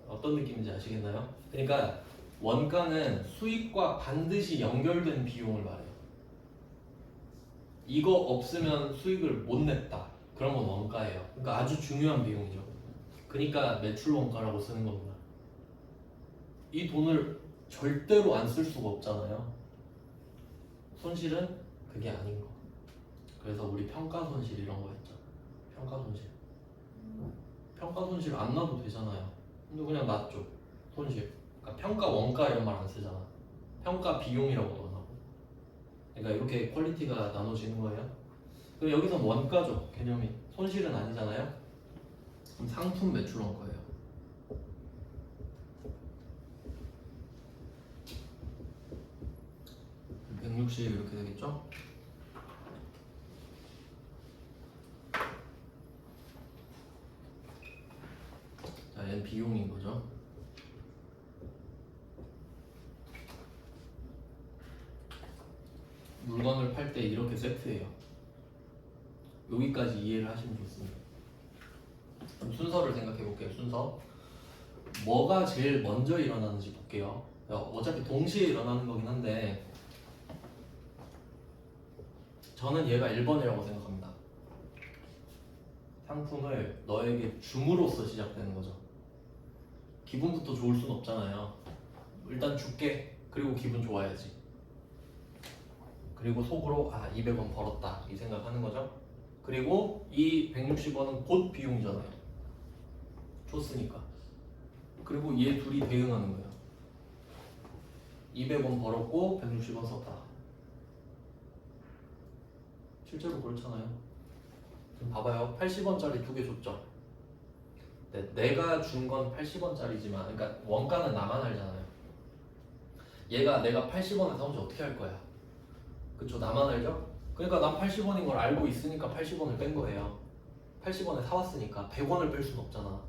어떤 느낌인지 아시겠나요? 그러니까 원가는 수익과 반드시 연결된 비용을 말해요. 이거 없으면 수익을 못 냈다. 그런 건 원가예요. 그러니까 아주 중요한 비용이죠. 그러니까 매출 원가라고 쓰는 겁니다. 이 돈을 절대로 안 쓸 수가 없잖아요. 손실은 그게 아닌 거. 그래서 우리 평가 손실 이런 거 했죠. 평가 손실. 평가 손실 안 놔도 되잖아요. 근데 그냥 놨죠. 손실. 그러니까 평가 원가 이런 말 안 쓰잖아. 평가 비용이라고도 안 하고. 그러니까 이렇게 퀄리티가 나눠지는 거예요. 그럼 여기서 원가죠. 개념이. 손실은 아니잖아요. 그럼 상품 매출 원가예요. (160) 이렇게 되겠죠? 자, 얘는 비용인 거죠. 물건을 팔 때 이렇게 세트해요. 여기까지 이해를 하시면 좋습니다. 그럼 순서를 생각해 볼게요. 순서. 뭐가 제일 먼저 일어나는지 볼게요. 어차피 동시에 일어나는 거긴 한데 저는 얘가 1번이라고 생각합니다. 상품을 너에게 줌으로써 시작되는 거죠. 기분부터 좋을 순 없잖아요. 일단 줄게. 그리고 기분 좋아야지. 그리고 속으로 200원 벌었다 이 생각하는 거죠. 그리고 이 160원은 곧 비용이잖아요. 줬으니까. 그리고 얘 둘이 대응하는 거예요. 200원 벌었고 160원 썼다. 실제로 그렇잖아요. 지금 봐봐요. 80원짜리 2개 줬죠. 네, 내가 준 건 80원짜리지만 그러니까 원가는 나만 알잖아요. 얘가 내가 80원에 사온지 어떻게 할 거야? 그쵸? 나만 알죠? 그러니까 난 80원인 걸 알고 있으니까 80원을 뺀 거예요. 80원에 사왔으니까 100원을 뺄 수는 없잖아.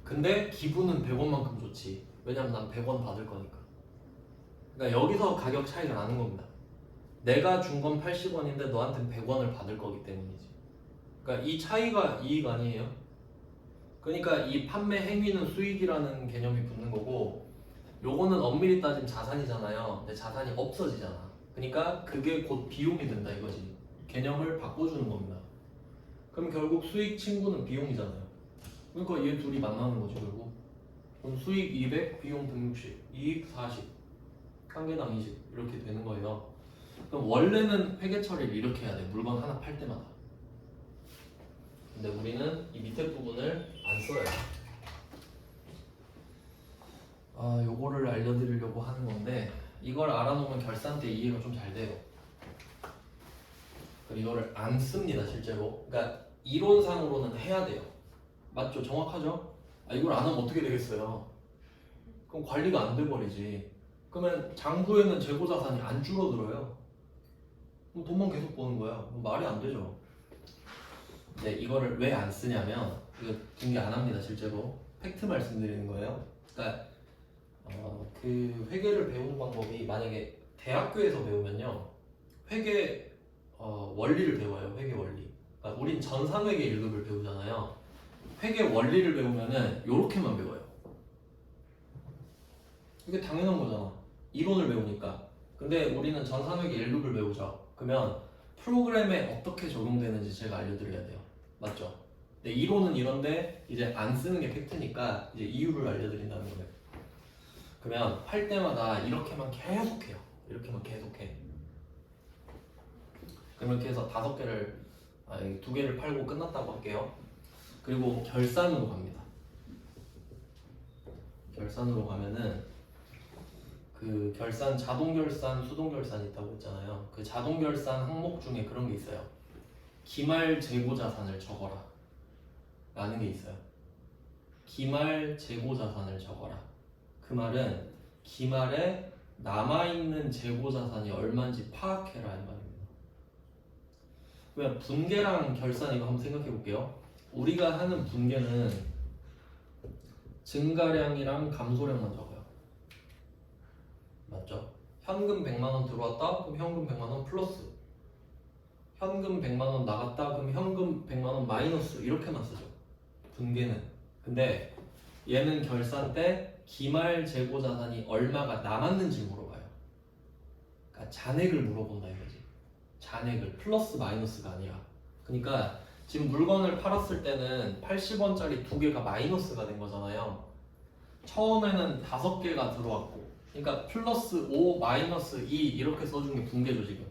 근데 기분은 100원만큼 좋지. 왜냐면 난 100원 받을 거니까. 그러니까 여기서 가격 차이가 나는 겁니다. 내가 준 건 80원인데 너한테는 100원을 받을 거기 때문이지. 그러니까 이 차이가 이익 아니에요? 그러니까 이 판매 행위는 수익이라는 개념이 붙는 거고 요거는 엄밀히 따지면 자산이잖아요. 근데 자산이 없어지잖아. 그러니까 그게 곧 비용이 된다 이거지. 개념을 바꿔주는 겁니다. 그럼 결국 수익 친구는 비용이잖아요. 그러니까 얘 둘이 만나는 거지 결국. 그럼 수익 200, 비용 160, 이익 40, 한 개당 20 이렇게 되는 거예요. 그럼 원래는 회계 처리를 이렇게 해야 돼. 물건 하나 팔 때마다. 근데 우리는 이 밑에 부분을 안 써요. 요거를 알려드리려고 하는 건데 이걸 알아놓으면 결산 때 이해가 좀 잘 돼요. 이거를 안 씁니다 실제로. 그러니까 이론상으로는 해야 돼요. 맞죠? 정확하죠? 이걸 안 하면 어떻게 되겠어요? 그럼 관리가 안 돼버리지. 그러면 장부에는 재고자산이 안 줄어들어요. 그럼 돈만 계속 버는 거야. 말이 안 되죠. 근데 이거를 왜 안 쓰냐면 이거 중개 안 합니다 실제로. 팩트 말씀드리는 거예요. 그러니까 그 회계를 배우는 방법이 만약에 대학교에서 배우면요 회계 원리를 배워요. 회계 원리. 그러니까 우린 전산회계 1급을 배우잖아요. 회계 원리를 배우면은 요렇게만 배워요. 이게 당연한 거잖아. 이론을 배우니까. 근데 우리는 전산회계 1급을 배우죠. 그러면 프로그램에 어떻게 적용되는지 제가 알려드려야 돼요. 맞죠? 근데 이론은 이런데 이제 안 쓰는 게 팩트니까 이제 이유를 알려드린다는 거예요. 그러면 팔 때마다 이렇게만 계속해요. 이렇게만 계속해. 그럼 이렇게 해서 5개를 2개를 팔고 끝났다고 할게요. 그리고 결산으로 갑니다. 결산으로 가면은 그 결산, 자동 결산, 수동 결산 있다고 했잖아요. 그 자동 결산 항목 중에 그런 게 있어요. 기말 재고 자산을 적어라 라는 게 있어요. 기말 재고 자산을 적어라. 그 말은 기말에 남아있는 재고 자산이 얼마인지 파악해라 이 말입니다. 그러면 분계랑 결산 이거 한번 생각해 볼게요. 우리가 하는 분계는 증가량이랑 감소량만 적어요. 맞죠? 현금 100만원 들어왔다? 그럼 현금 100만원 플러스. 현금 100만원 나갔다? 그럼 현금 100만원 마이너스. 이렇게만 쓰죠. 분계는. 근데 얘는 결산 때 기말 재고 자산이 얼마가 남았는지 물어봐요. 그러니까 잔액을 물어본다 이거지. 잔액을 플러스 마이너스가 아니라. 그러니까 지금 물건을 팔았을 때는 80원짜리 2개가 마이너스가 된 거잖아요. 처음에는 5개가 들어왔고, 그러니까 플러스 5 마이너스 2 이렇게 써준 게 분계죠 지금.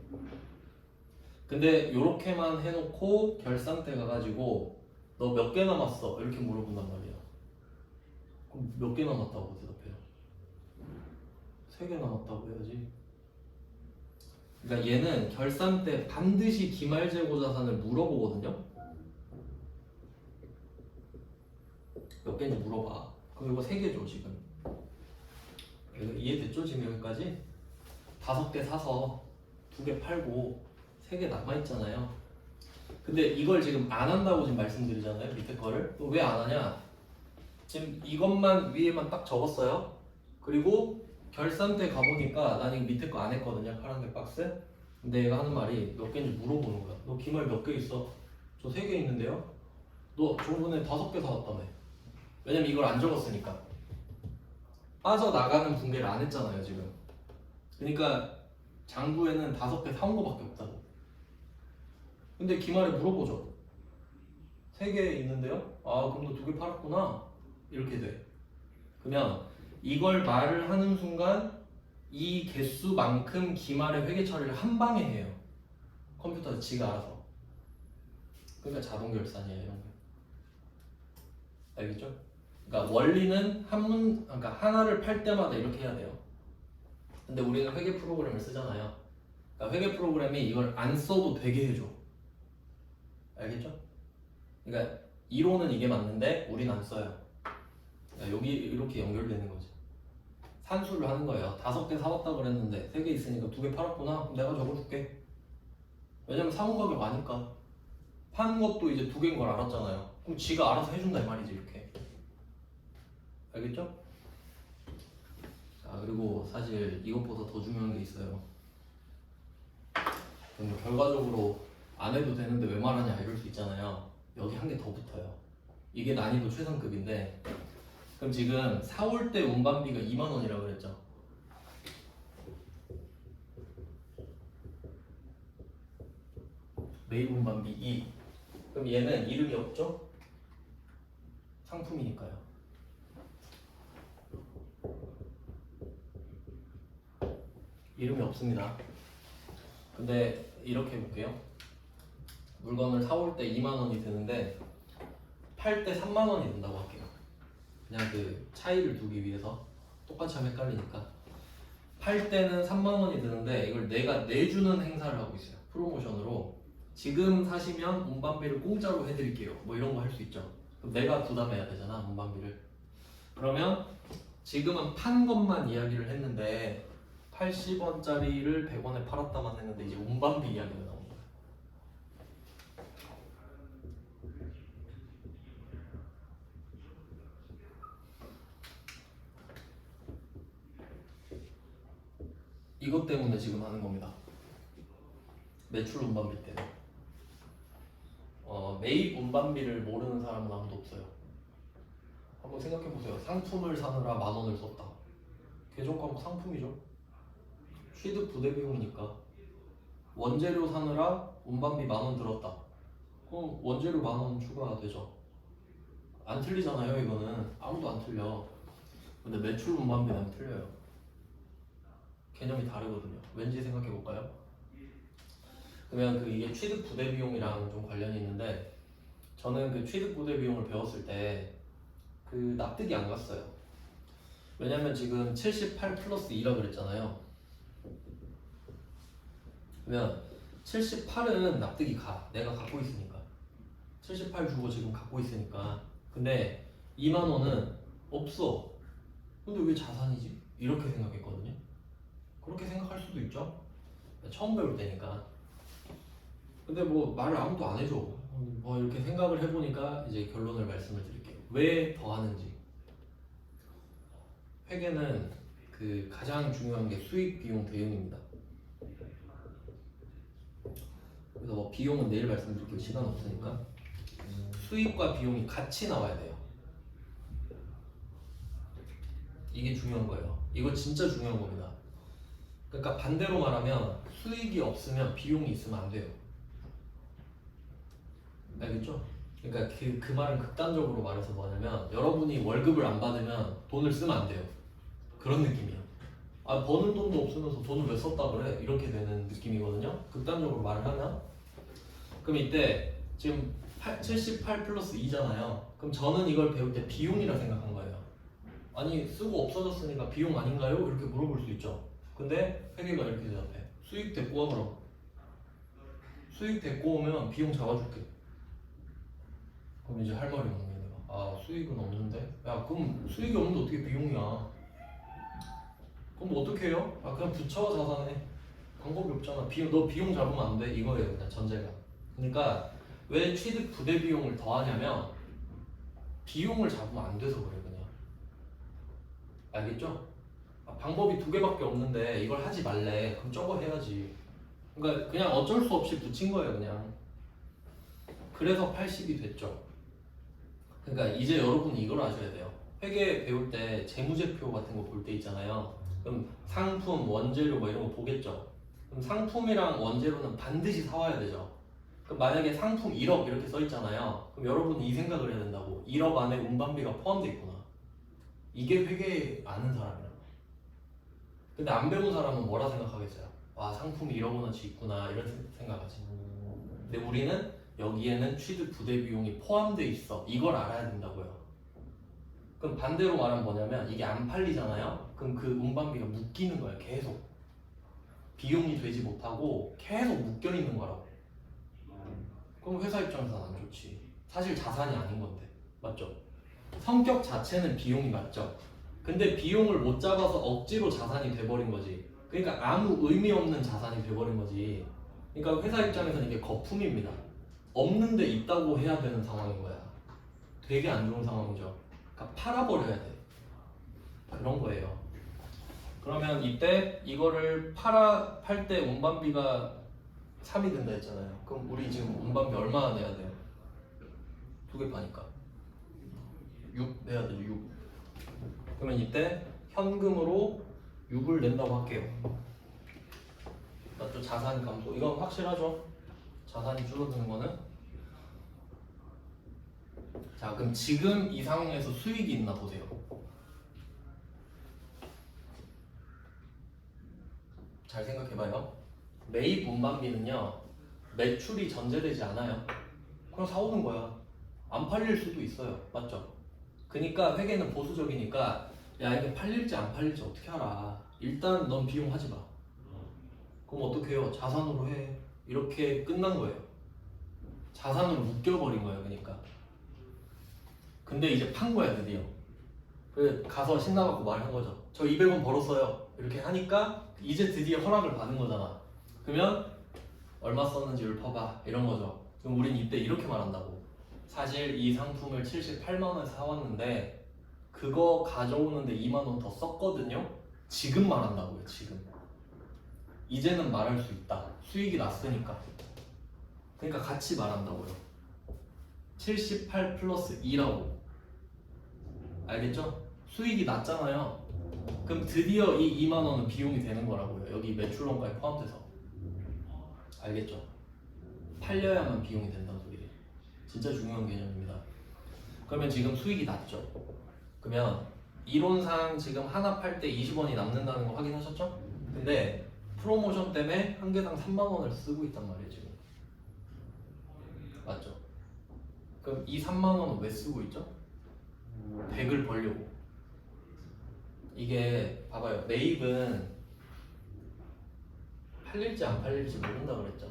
근데 요렇게만 해놓고 결산 때 가가지고 너 몇 개 남았어? 이렇게 물어본단 말이야. 그럼 몇 개 남았다고 대답해요? 3개 남았다고 해야지. 그러니까 얘는 결산 때 반드시 기말재고 자산을 물어보거든요. 몇 개인지 물어봐. 그럼 이거 3개죠 지금. 이해됐죠 지금 여기까지? 5개 사서 2개 팔고 3개 남아있잖아요. 근데 이걸 지금 안 한다고 지금 말씀드리잖아요. 밑에 거를. 왜 안 하냐? 지금 이것만 위에만 딱 적었어요. 그리고 결산 때 가보니까 난 이거 밑에 거 안 했거든요. 파란색 박스. 근데 얘가 하는 말이 몇 개인지 물어보는 거야. 너 기말 몇 개 있어? 저 3개 있는데요? 너 저번에 5개 사왔다며. 왜냐면 이걸 안 적었으니까. 빠져나가는 분계를 안 했잖아요 지금. 그러니까 장부에는 5개 사온 거밖에 없다고. 근데 기말에 물어보죠. 3개 있는데요? 아 그럼 너 2개 팔았구나. 이렇게 돼. 그러면 이걸 말을 하는 순간 이 개수만큼 기말의 회계 처리를 한 방에 해요. 컴퓨터에서 지가 알아서. 그러니까 자동 결산이에요 이런 거. 알겠죠? 그러니까 원리는 그러니까 하나를 팔 때마다 이렇게 해야 돼요. 근데 우리는 회계 프로그램을 쓰잖아요. 그러니까 회계 프로그램이 이걸 안 써도 되게 해줘. 알겠죠? 그러니까 이론은 이게 맞는데 우린 안 써요. 그러니까 여기 이렇게 연결되는 거지. 산수를 하는 거예요. 5개 사왔다고 그랬는데 3개 있으니까 2개 팔았구나. 그럼 내가 적어줄게. 왜냐면 사무 가격 아니까. 파는 것도 이제 2개인 걸 알았잖아요. 그럼 지가 알아서 해준다 이 말이지 이렇게. 알겠죠? 자 그리고 사실 이것보다 더 중요한 게 있어요. 그럼 결과적으로 안 해도 되는데 왜 말하냐 이럴 수 있잖아요. 여기 한 개 더 붙어요. 이게 난이도 최상급인데 그럼 지금 사올 때 운반비가 2만원이라고 그랬죠. 매입 운반비 2. 그럼 얘는 이름이 없죠? 상품이니까요. 이름이 없습니다. 근데 이렇게 해볼게요. 물건을 사올 때 2만원이 드는데 팔 때 3만원이 든다고 할게요. 그냥 그 차이를 두기 위해서. 똑같이 하면 헷갈리니까. 팔 때는 3만원이 드는데 이걸 내가 내주는 행사를 하고 있어요. 프로모션으로 지금 사시면 운반비를 공짜로 해드릴게요. 뭐 이런 거 할 수 있죠. 그럼 내가 부담해야 되잖아 운반비를. 그러면 지금은 판 것만 이야기를 했는데 80원짜리를 100원에 팔았다만 했는데 이제 운반비 이야기가 나옵니다. 이것 때문에 지금 하는 겁니다. 매출 운반비 때문에. 매입 운반비를 모르는 사람은 아무도 없어요. 한번 생각해보세요. 상품을 사느라 10,000원을 썼다. 계정 과목 상품이죠. 취득 부대 비용이니까. 원재료 사느라 운반비 10,000원 들었다. 그럼 원재료 10,000원 추가가 되죠. 안 틀리잖아요 이거는. 아무도 안 틀려. 근데 매출 운반비는 틀려요. 개념이 다르거든요. 왠지 생각해 볼까요? 그러면 이게 취득 부대 비용이랑 좀 관련이 있는데 저는 그 취득 부대 비용을 배웠을 때 그 납득이 안 갔어요. 왜냐면 지금 78 플러스 2라 그랬잖아요. 그러면 78은 납득이 가. 내가 갖고 있으니까. 78 주고 지금 갖고 있으니까. 근데 2만 원은 없어. 근데 왜 자산이지? 이렇게 생각했거든요. 그렇게 생각할 수도 있죠. 처음 배울 때니까. 근데 뭐 말을 아무도 안 해줘. 뭐 이렇게 생각을 해보니까 이제 결론을 말씀을 드릴게요. 왜 더하는지. 회계는 그 가장 중요한 게 수익 비용 대응입니다. 그래서 뭐 비용은 내일 말씀드릴게요. 시간 없으니까. 수익과 비용이 같이 나와야 돼요. 이게 중요한 거예요. 이거 진짜 중요한 겁니다. 그러니까 반대로 말하면 수익이 없으면 비용이 있으면 안 돼요. 알겠죠? 그러니까 그 말은 극단적으로 말해서 뭐냐면 여러분이 월급을 안 받으면 돈을 쓰면 안 돼요. 그런 느낌이야. 아 버는 돈도 없으면서 돈을 왜 썼다 그래? 이렇게 되는 느낌이거든요. 극단적으로 말을 하면. 그럼 이때 지금 78 플러스 2잖아요. 그럼 저는 이걸 배울 때 비용이라 생각한 거예요. 아니 쓰고 없어졌으니까 비용 아닌가요? 이렇게 물어볼 수 있죠. 근데 회계가 이렇게 대답해. 수익 데리고 와 그럼. 수익 데리고 오면 비용 잡아줄게. 그럼 이제 할 말이 없는 게 내가 아 수익은 없는데? 야 그럼 수익이 없는데 어떻게 비용이야? 그럼 뭐 어떻게 해요? 아 그냥 붙여 자산에. 방법이 없잖아. 너 비용 잡으면 안 돼. 이거예요 그냥 전제가. 그러니까 왜 취득 부대 비용을 더하냐면 비용을 잡으면 안 돼서 그래 그냥. 알겠죠? 아, 방법이 두 개밖에 없는데 이걸 하지 말래. 그럼 저거 해야지. 그러니까 그냥 어쩔 수 없이 붙인 거예요 그냥. 그래서 80이 됐죠. 그러니까 이제 여러분이 이걸 아셔야 돼요. 회계 배울 때 재무제표 같은 거 볼 때 있잖아요. 그럼 상품, 원재료 뭐 이런 거 보겠죠. 그럼 상품이랑 원재료는 반드시 사와야 되죠. 그럼 만약에 상품 1억 이렇게 써 있잖아요. 그럼 여러분이 이 생각을 해야 된다고. 1억 안에 운반비가 포함되어 있구나. 이게 회계 아는 사람이라고. 근데 안 배운 사람은 뭐라 생각하겠어요? 와 상품이 1억 원어치 있구나 이런 생각하지. 근데 우리는 여기에는 취득 부대 비용이 포함되어 있어. 이걸 알아야 된다고요. 그럼 반대로 말하면 뭐냐면 이게 안 팔리잖아요. 그럼 그 운반비가 묶이는 거예요. 계속 비용이 되지 못하고 계속 묶여 있는 거라고. 그럼 회사 입장에서는 안 좋지. 사실 자산이 아닌 건데 맞죠? 성격 자체는 비용이 맞죠? 근데 비용을 못 잡아서 억지로 자산이 돼버린 거지. 그러니까 아무 의미 없는 자산이 돼버린 거지. 그러니까 회사 입장에서는 이게 거품입니다. 없는데 있다고 해야 되는 상황인 거야. 되게 안 좋은 상황이죠. 그러니까 팔아버려야 돼. 그런 거예요. 그러면 이때 이거를 팔 때 운반비가 3이 된다 했잖아요. 그럼 우리 지금 운반비 얼마나 내야 돼요? 두 개 파니까 6 내야 되죠. 6. 그러면 이때 현금으로 6을 낸다고 할게요. 맞죠? 자산 감소. 이건 확실하죠? 자산이 줄어드는 거는. 자 그럼 지금 이 상황에서 수익이 있나 보세요. 잘 생각해봐요. 매입 운반비는요 매출이 전제되지 않아요. 그냥 사오는 거야. 안 팔릴 수도 있어요. 맞죠? 그러니까 회계는 보수적이니까 야 이게 팔릴지 안 팔릴지 어떻게 알아. 일단 넌 비용 하지 마. 그럼 어떻게 해요? 자산으로 해. 이렇게 끝난 거예요. 자산으로 묶여버린 거예요. 그러니까. 근데 이제 판 거야 드디어. 그래 가서 신나갖고 말한 거죠. 저 200원 벌었어요. 이렇게 하니까 이제 드디어 허락을 받은 거잖아. 그러면 얼마 썼는지 읊어봐 이런 거죠. 그럼 우린 이때 이렇게 말한다고. 사실 이 상품을 78만 원에 사왔는데 그거 가져오는데 2만 원 더 썼거든요. 지금 말한다고요. 지금. 이제는 말할 수 있다. 수익이 났으니까. 그러니까 같이 말한다고요. 78 플러스 2라고. 알겠죠? 수익이 났잖아요. 그럼 드디어 이 2만 원은 비용이 되는 거라고요. 여기 매출원가에 포함돼서. 알겠죠? 팔려야만 비용이 된다는 소리예요. 진짜 중요한 개념입니다. 그러면 지금 수익이 났죠. 그러면 이론상 지금 하나 팔 때 20원이 남는다는 거 확인하셨죠? 근데 프로모션 때문에 한 개당 3만 원을 쓰고 있단 말이에요 지금. 맞죠? 그럼 이 3만 원은 왜 쓰고 있죠? 100을 벌려고. 이게 봐봐요. 매입은 팔릴지 안 팔릴지 모른다 그랬죠.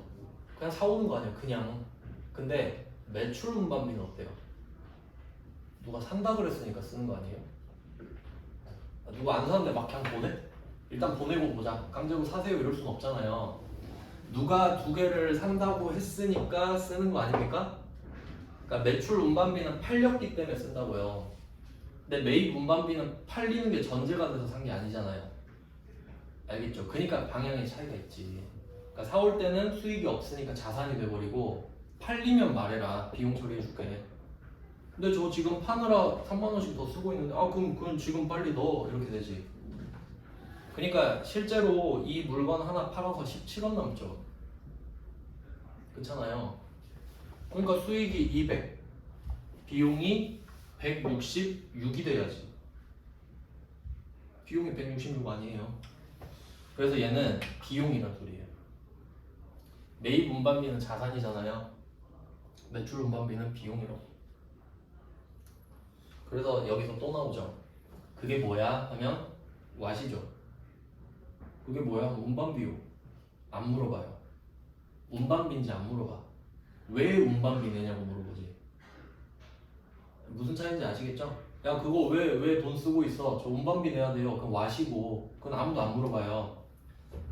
그냥 사오는 거 아니에요 그냥. 근데 매출 운반비는 어때요? 누가 산다 그랬으니까 쓰는 거 아니에요? 누가 안 사는데 막 그냥 보내? 일단 보내고 보자. 강제로 사세요 이럴 순 없잖아요. 누가 두 개를 산다고 했으니까 쓰는 거 아닙니까? 그러니까 매출 운반비는 팔렸기 때문에 쓴다고요. 근데 매입 운반비는 팔리는 게 전제가 돼서 산 게 아니잖아요. 알겠죠? 그러니까 방향의 차이가 있지. 그러니까 사올 때는 수익이 없으니까 자산이 돼버리고 팔리면 말해라. 비용 처리해줄게. 근데 저 지금 파느라 3만 원씩 더 쓰고 있는데 그럼 지금 빨리 넣어 이렇게 되지. 그러니까 실제로 이 물건 하나 팔아서 17원 남죠. 그렇잖아요. 그러니까 수익이 200, 비용이 166이 돼야지. 비용이 166 아니에요. 그래서 얘는 비용이란 소리예요. 매입 운반비는 자산이잖아요. 매출 운반비는 비용이라고. 그래서 여기서 또 나오죠. 그게 뭐야 하면 와시죠. 그게 뭐야? 운반비요. 안 물어봐요. 운반비인지 안 물어봐. 왜 운반비 내냐고 물어보지. 무슨 차이인지 아시겠죠? 야 그거 왜 돈 쓰고 있어? 저 운반비 내야 돼요. 그럼 와시고. 그건 아무도 안 물어봐요.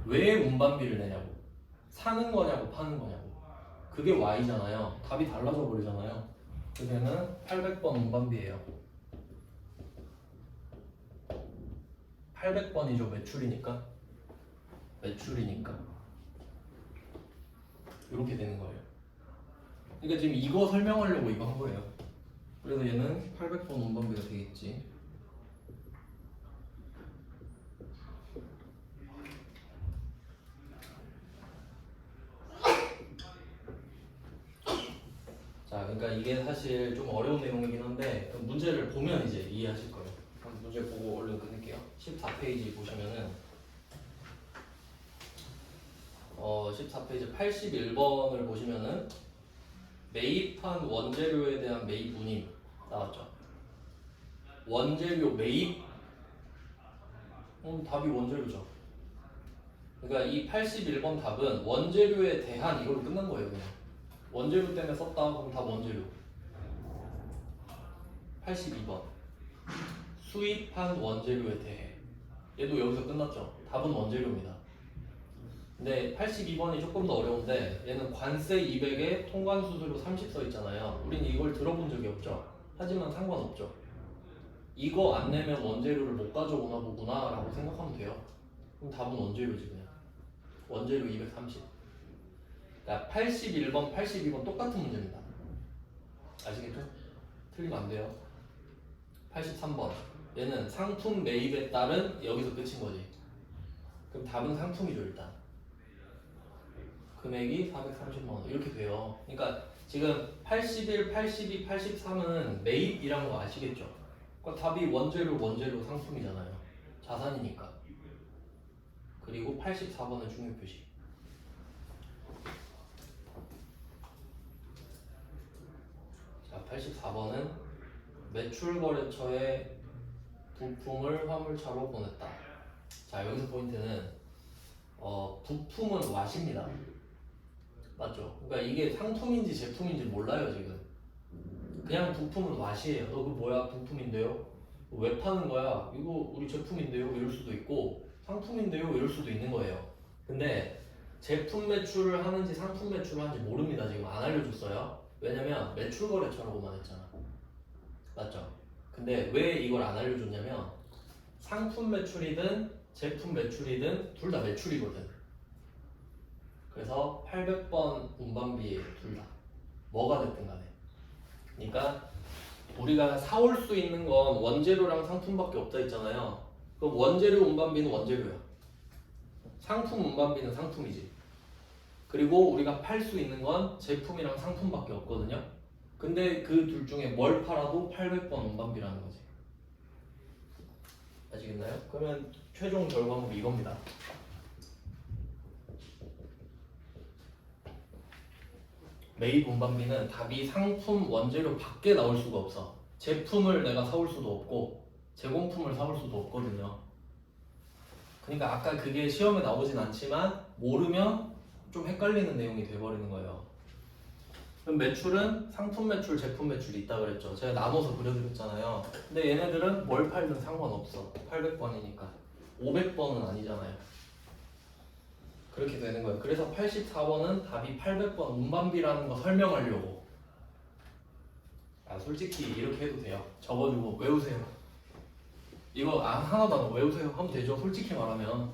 왜 운반비를 내냐고. 사는 거냐고 파는 거냐고. 그게 Y잖아요. 답이 달라져 버리잖아요. 그래서 얘는 800번 운반비예요. 800번이죠. 매출이니까. 매출이니까. 이렇게 되는 거예요. 그러니까 지금 이거 설명하려고 이거 한 거예요. 그래서 얘는 800번 운반비가 되겠지. 자, 그러니까 이게 사실 좀 어려운 내용이긴 한데 문제를 보면 이제 이해하실 거예요. 그럼 문제 보고 얼른 끝낼게요. 14페이지 보시면은 14페이지 81번을 보시면은 매입한 원재료에 대한 매입 운임 나왔죠. 원재료 매입 답이 원재료죠. 그러니까 이 81번 답은 원재료에 대한 이걸로 끝난 거예요. 그냥 원재료 때문에 썼다 그럼 다 원재료. 82번 수입한 원재료에 대해 얘도 여기서 끝났죠. 답은 원재료입니다. 근데 82번이 조금 더 어려운데 얘는 관세 200에 통관수수료 30 써 있잖아요. 우린 이걸 들어본 적이 없죠. 하지만 상관없죠. 이거 안 내면 원재료를 못 가져오나 보구나 라고 생각하면 돼요. 그럼 답은 원재료지 그냥. 원재료 230. 그러니까 81번, 82번 똑같은 문제입니다. 아시겠죠? 틀리면 안 돼요. 83번 얘는 상품 매입에 따른 여기서 끝인 거지. 그럼 답은 상품이죠 일단. 금액이 430만 원 이렇게 돼요. 그러니까 지금 81, 82, 83은 매입이란 거 아시겠죠? 그러니까 답이 원재료 상품이잖아요. 자산이니까. 그리고 84번은 중요 표시. 자, 84번은 매출거래처에 부품을 화물차로 보냈다. 자, 여기서 포인트는 부품은 왓입니다. 맞죠? 그러니까 이게 상품인지 제품인지 몰라요 지금. 그냥 부품은 왓이에요. 너 그 뭐야? 부품인데요? 왜 파는 거야? 이거 우리 제품인데요? 이럴 수도 있고 상품인데요? 이럴 수도 있는 거예요. 근데 제품 매출을 하는지 상품 매출을 하는지 모릅니다. 지금 안 알려줬어요. 왜냐면 매출 거래처라고만 했잖아. 맞죠? 근데 왜 이걸 안 알려줬냐면 상품 매출이든 제품 매출이든 둘 다 매출이거든. 그래서 800번 운반비 둘 다 뭐가 됐든 간에. 그러니까 우리가 사올 수 있는 건 원재료랑 상품밖에 없다 했잖아요. 그럼 원재료 운반비는 원재료야. 상품 운반비는 상품이지. 그리고 우리가 팔 수 있는 건 제품이랑 상품밖에 없거든요. 근데 그 둘 중에 뭘 팔아도 800번 운반비라는 거지. 아시겠나요? 그러면 최종 결과물이 이겁니다. 매입 운반비는 답이 상품 원재료 밖에 나올 수가 없어. 제품을 내가 사올 수도 없고 제공품을 사올 수도 없거든요. 그러니까 아까 그게 시험에 나오진 않지만 모르면 좀 헷갈리는 내용이 돼버리는 거예요. 그럼 매출은 상품 매출, 제품 매출이 있다 그랬죠. 제가 나눠서 그려드렸잖아요. 근데 얘네들은 뭘 팔든 상관없어. 800번이니까 500번은 아니잖아요. 그렇게 되는 거예요. 그래서 84번은 답이 800번 운반비라는 거 설명하려고. 솔직히 이렇게 해도 돼요. 적어주고 외우세요. 이거 하나도 안 외우세요 하면 되죠. 솔직히 말하면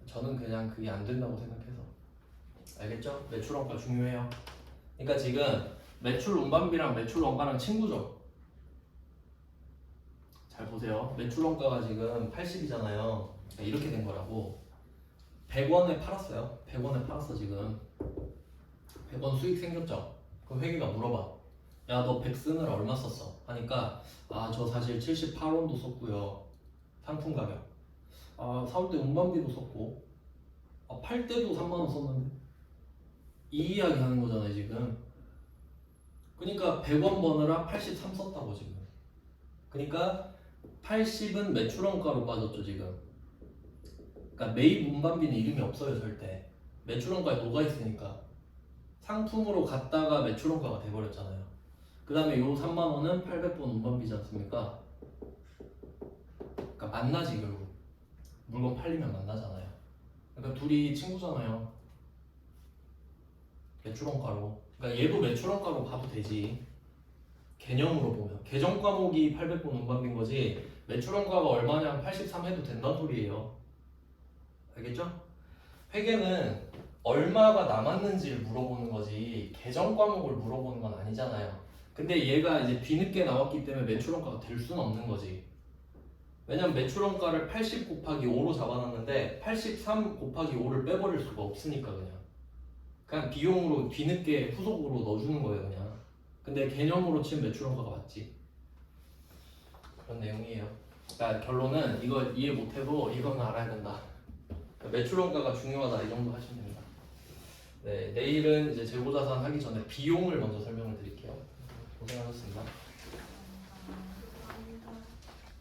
저는 그냥 그게 안 된다고 생각해서. 알겠죠? 매출 원가 중요해요. 그러니까 지금 매출 운반비랑 매출 원가랑 친구죠. 잘 보세요. 매출 원가가 지금 80이잖아요. 이렇게 된 거라고. 100원에 팔았어요. 100원에 팔았어 지금. 100원 수익 생겼죠. 그럼 회계가 물어봐. 야, 너 100 쓰느라 얼마 썼어? 하니까 저 사실 78원도 썼고요. 상품 가격. 사올 때 운반비도 썼고. 팔 때도 3만 원 썼는데. 이 이야기 하는 거잖아요 지금. 그러니까 100원 버느라 83 썼다고 지금. 그러니까 80은 매출원가로 빠졌죠 지금. 그러니까 매입 운반비는 이름이 없어요 절대. 매출원가에 녹아있으니까 상품으로 갔다가 매출원가가 돼버렸잖아요. 그 다음에 요 3만원은 800번 운반비지 않습니까? 그러니까 만나지 결국. 물건 팔리면 만나잖아요. 그러니까 둘이 친구잖아요. 매출원가로. 그러니까 얘도 매출원가로 봐도 되지. 개념으로 보면 계정 과목이 800번 운반비인 거지 매출원가가 얼마냐 83 해도 된다는 소리예요. 알겠죠? 회계는 얼마가 남았는지를 물어보는 거지 계정 과목을 물어보는 건 아니잖아요. 근데 얘가 이제 뒤늦게 나왔기 때문에 매출원가가 될 수는 없는 거지. 왜냐면 매출원가를 80 곱하기 5로 잡아놨는데 83 곱하기 5를 빼버릴 수가 없으니까 그냥 비용으로 뒤늦게 후속으로 넣어주는 거예요 그냥. 근데 개념으로 치면 매출원가가 맞지. 그런 내용이에요. 그러니까 결론은 이거 이해 못해도 이건 알아야 된다. 그러니까 매출원가가 중요하다 이 정도 하시면 됩니다. 네, 내일은 이제 재고자산 하기 전에 비용을 먼저 설명을 드릴게요. 고생하셨습니다.